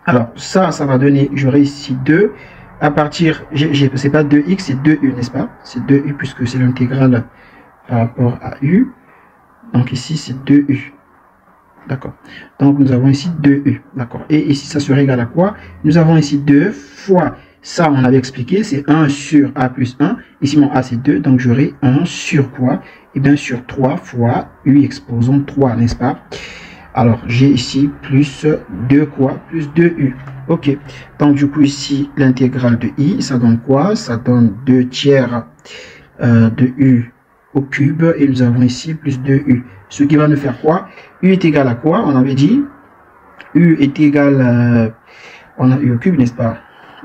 alors ça va donner, j'aurai ici 2. À partir, c'est pas 2x, c'est 2u, n'est-ce pas? C'est 2u puisque c'est l'intégrale par rapport à u. Donc ici, c'est 2u. D'accord. Donc nous avons ici 2u. D'accord. Et ici, ça serait égal à quoi? Nous avons ici 2 fois, ça on avait expliqué, c'est 1 sur a plus 1. Ici, mon a c'est 2, donc j'aurai 1 sur quoi? Et bien sur 3 fois u exposant 3, n'est-ce pas? Alors, j'ai ici plus 2 quoi? Plus 2u. Ok. Donc, du coup, ici, l'intégrale de i, ça donne quoi? Ça donne 2 tiers de u au cube. Et nous avons ici plus 2u. Ce qui va nous faire quoi? U est égal à quoi? On avait dit u est égal on a u au cube, n'est-ce pas?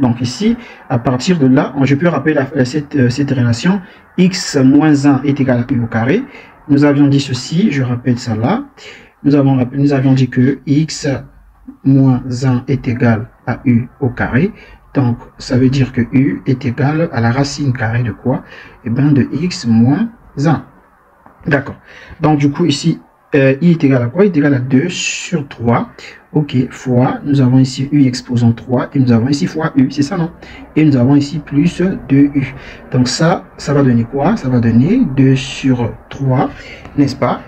Donc ici, à partir de là, je peux rappeler cette relation. X moins 1 est égal à u au carré. Nous avions dit ceci, je rappelle ça là. Nous avions dit que x moins 1 est égal à u au carré. Donc, ça veut dire que u est égal à la racine carrée de quoi? Eh bien, de x moins 1. D'accord. Donc, du coup, ici, i est égal à quoi? Il est égal à 2 sur 3. Ok, fois, nous avons ici u exposant 3. Et nous avons ici fois u, c'est ça, non? Et nous avons ici plus 2u. Donc, ça va donner quoi? Ça va donner 2 sur 3, n'est-ce pas?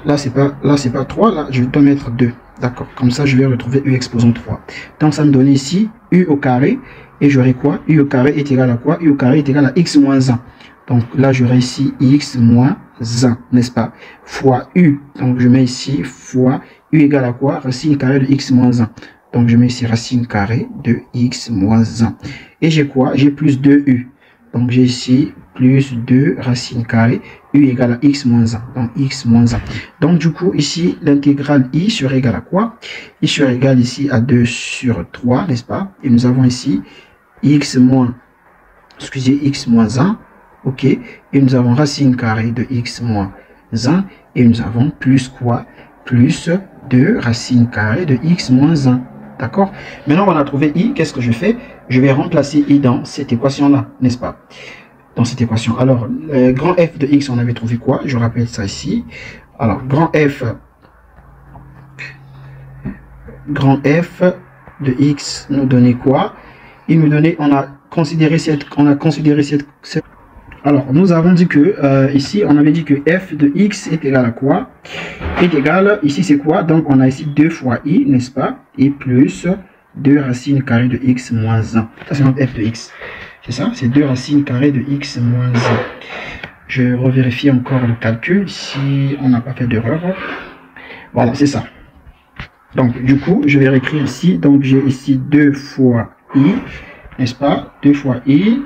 Là, c'est pas 3, là, je dois mettre 2. D'accord, comme ça, je vais retrouver u exposant 3. Donc, ça me donne ici u au carré. Et j'aurai quoi? U au carré est égal à quoi? U au carré est égal à x moins 1. Donc, là, j'aurai ici x moins 1, n'est-ce pas? Fois u. Donc, je mets ici fois u égale à quoi? Racine carrée de x moins 1. Donc, je mets ici racine carrée de x moins 1. Et j'ai quoi? J'ai plus 2u. Donc, j'ai ici plus 2 racine carrée, u égale à x moins 1. Donc, x moins 1. Donc, du coup, ici, l'intégrale i serait égale à quoi? I serait égale ici à 2 sur 3, n'est-ce pas? Et nous avons ici x moins 1. Ok. Et nous avons racine carrée de x moins 1. Et nous avons plus quoi? Plus 2 racine carrée de x moins 1. D'accord? Maintenant, on a trouvé i. Qu'est-ce que je fais? Je vais remplacer i dans cette équation-là, n'est-ce pas? Dans cette équation. Alors, grand f de x, on avait trouvé quoi? Je rappelle ça ici. Alors, grand f de x nous donnait quoi? Il nous donnait, on a considéré cette. Alors, nous avons dit que, ici, on avait dit que f de x est égal à quoi? Est égal, ici c'est quoi? Donc, on a ici 2 fois i, n'est-ce pas? Et plus 2 racines carrées de x moins 1. Ça, c'est notre f de x. C'est ça? C'est 2 racines carrées de x moins 1. Je revérifie encore le calcul si on n'a pas fait d'erreur. Voilà, c'est ça. Donc, du coup, je vais réécrire ici. Donc, j'ai ici 2 fois i, n'est-ce pas? 2 fois i,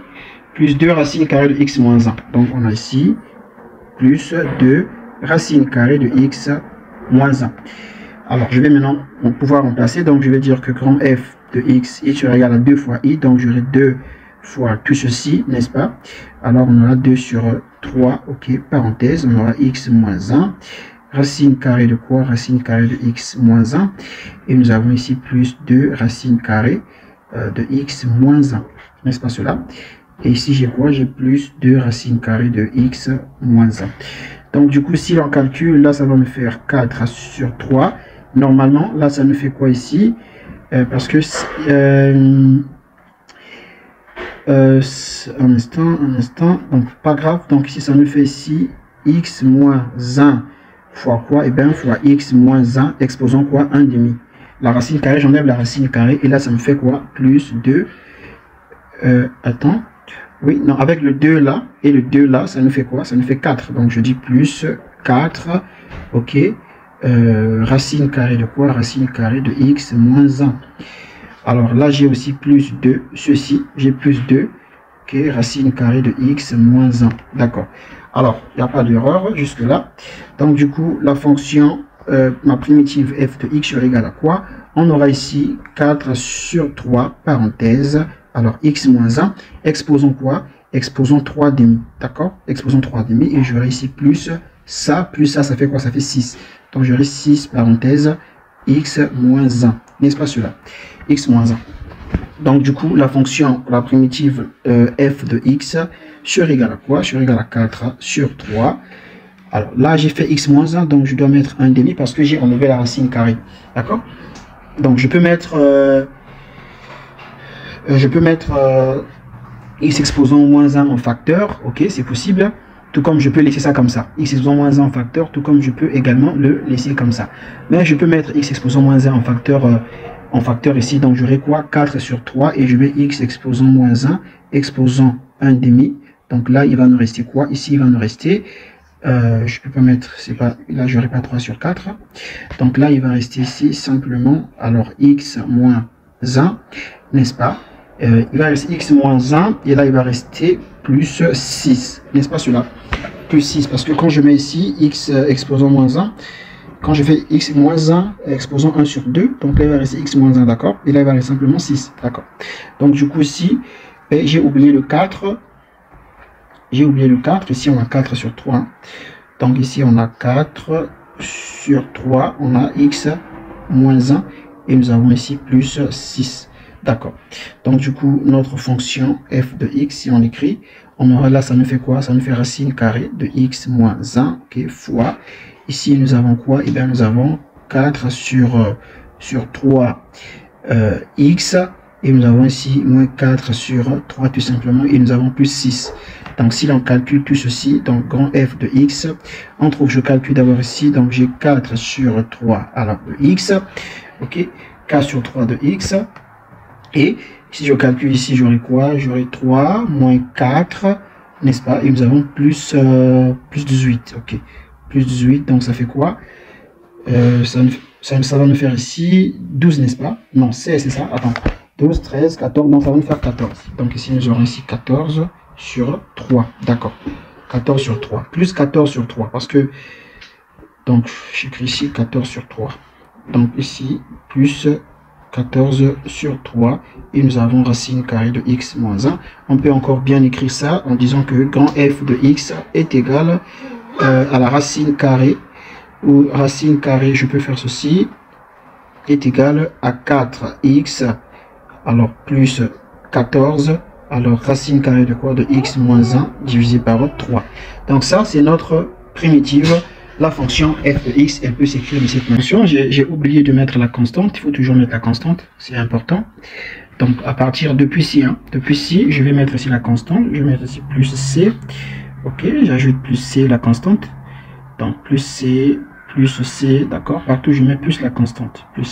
plus 2 racines carrées de x moins 1. Donc, on a ici plus 2 racines carrées de x moins 1. Alors, je vais maintenant pouvoir remplacer. Donc, je vais dire que grand f de x est égal à 2 fois i. Donc, j'aurai 2 fois tout ceci, n'est-ce pas? Alors, on aura 2 sur 3, ok, parenthèse, on aura x moins 1. Racine carrée de quoi? Racine carrée de x moins 1. Et nous avons ici plus 2 racine carrée de x moins 1. N'est-ce pas cela? Et ici, j'ai quoi? J'ai plus 2 racine carrée de x moins 1. Donc, du coup, si l'on calcule, là, ça va me faire 4 sur 3. Normalement, là, ça nous fait quoi ici? Parce que... un instant. Donc, pas grave. Donc, ici, ça nous fait ici x moins 1 fois quoi? Et bien fois x moins 1 exposant quoi? 1 demi. La racine carrée, j'enlève la racine carrée et là ça me fait quoi? Plus 2. Attends. Oui, non, avec le 2 là et le 2 là, ça nous fait quoi? Ça nous fait 4. Donc je dis plus 4. Ok. Racine carrée de quoi? Racine carrée de x moins 1. Alors là, j'ai aussi plus 2. Ceci, j'ai plus 2. Ok, racine carrée de x moins 1. D'accord. Alors, il n'y a pas d'erreur jusque là. Donc du coup, la fonction, ma primitive f de x sera égale à quoi? On aura ici 4 sur 3, parenthèse. Alors, x moins 1, exposons quoi? Exposons 3 demi, d'accord? Exposons 3 demi, et j'aurai ici plus ça fait quoi? Ça fait 6. Donc, j'aurai 6, parenthèse, x moins 1. N'est-ce pas cela? X moins 1. Donc, du coup, la fonction, la primitive f de x sera égale à quoi? Sera égale à 4 sur 3. Alors, là, j'ai fait x moins 1, donc je dois mettre 1 demi parce que j'ai enlevé la racine carrée, d'accord? Donc, je peux mettre... x exposant moins 1 en facteur, ok, c'est possible, tout comme je peux laisser ça comme ça, x exposant moins 1 en facteur, tout comme je peux également le laisser comme ça. Mais je peux mettre x exposant moins 1 en facteur ici, donc j'aurai quoi? 4 sur 3, et je mets x exposant moins 1, exposant 1 demi, donc là il va nous rester quoi? Ici il va nous rester, je peux pas mettre, c'est pas, là j'aurai pas 3 sur 4, donc là il va rester ici simplement, alors x moins 1, n'est-ce pas? Il va rester x moins 1 et là il va rester plus 6, n'est-ce pas cela? Plus 6, parce que quand je mets ici x exposant moins 1, quand je fais x moins 1 exposant 1 sur 2, donc là il va rester x moins 1, d'accord? Et là il va rester simplement 6, d'accord? Donc du coup ici, j'ai oublié le 4, ici on a 4 sur 3, donc ici on a 4 sur 3, on a x moins 1 et nous avons ici plus 6. D'accord. Donc du coup, notre fonction f de x, si on l'écrit, on aura là, ça nous fait quoi? Ça nous fait racine carrée de x moins 1, ok, fois. Ici, nous avons quoi? Eh bien, nous avons 4 sur 3 x, et nous avons ici moins 4 sur 3 tout simplement, et nous avons plus 6. Donc si l'on calcule tout ceci, donc grand f de x, on trouve, je calcule d'abord ici, donc j'ai 4 sur 3 alors de x, ok, 4 sur 3 de x. Et si je calcule ici, j'aurai quoi? J'aurai 3 moins 4, n'est-ce pas? Et nous avons plus 18, ok. Plus 18, donc ça fait quoi? Ça va nous faire ici 12, n'est-ce pas? Non, 16, c'est ça? Attends, 12, 13, 14, donc ça va nous faire 14. Donc ici, nous aurons ici 14 sur 3, d'accord. 14 sur 3, plus 14 sur 3, parce que, donc j'écris ici 14 sur 3. Donc ici, plus 14 sur 3 et nous avons racine carrée de x moins 1. On peut encore bien écrire ça en disant que grand f de x est égal à la racine carrée, ou racine carrée, je peux faire ceci, est égal à 4x, alors plus 14, alors racine carrée de quoi? De x moins 1 divisé par 3. Donc ça, c'est notre primitive. La fonction f de x, elle peut s'écrire de cette fonction. J'ai oublié de mettre la constante. Il faut toujours mettre la constante, c'est important. Donc à partir depuis ci, depuis ci, je vais mettre ici la constante. Je vais mettre ici plus c. Ok, j'ajoute plus c, la constante. Donc plus c, d'accord. Partout je mets plus la constante. Plus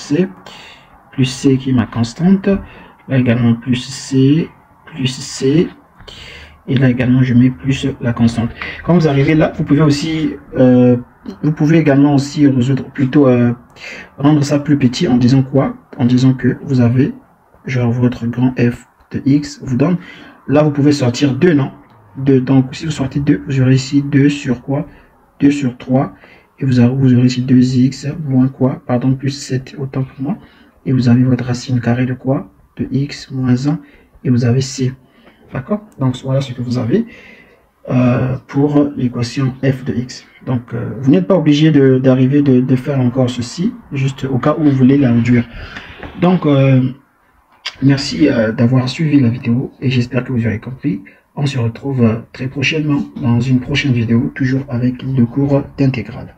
c qui est ma constante. Là également plus c. Et là également je mets plus la constante. Quand vous arrivez là, vous pouvez aussi vous pouvez également aussi résoudre, plutôt rendre ça plus petit en disant quoi? En disant que vous avez, genre votre grand f de x vous donne, là vous pouvez sortir 2, non? 2, donc si vous sortez 2, vous aurez ici 2 sur quoi? 2 sur 3, et vous aurez ici 2x moins quoi? Pardon, plus 7, autant pour moi, et vous avez votre racine carrée de quoi? De x moins 1, et vous avez c. D'accord? Donc voilà ce que vous avez pour l'équation f de x. Donc vous n'êtes pas obligé d'arriver de faire encore ceci, juste au cas où vous voulez la réduire. Donc merci d'avoir suivi la vidéo et j'espère que vous aurez compris. On se retrouve très prochainement dans une prochaine vidéo, toujours avec le cours d'intégrale.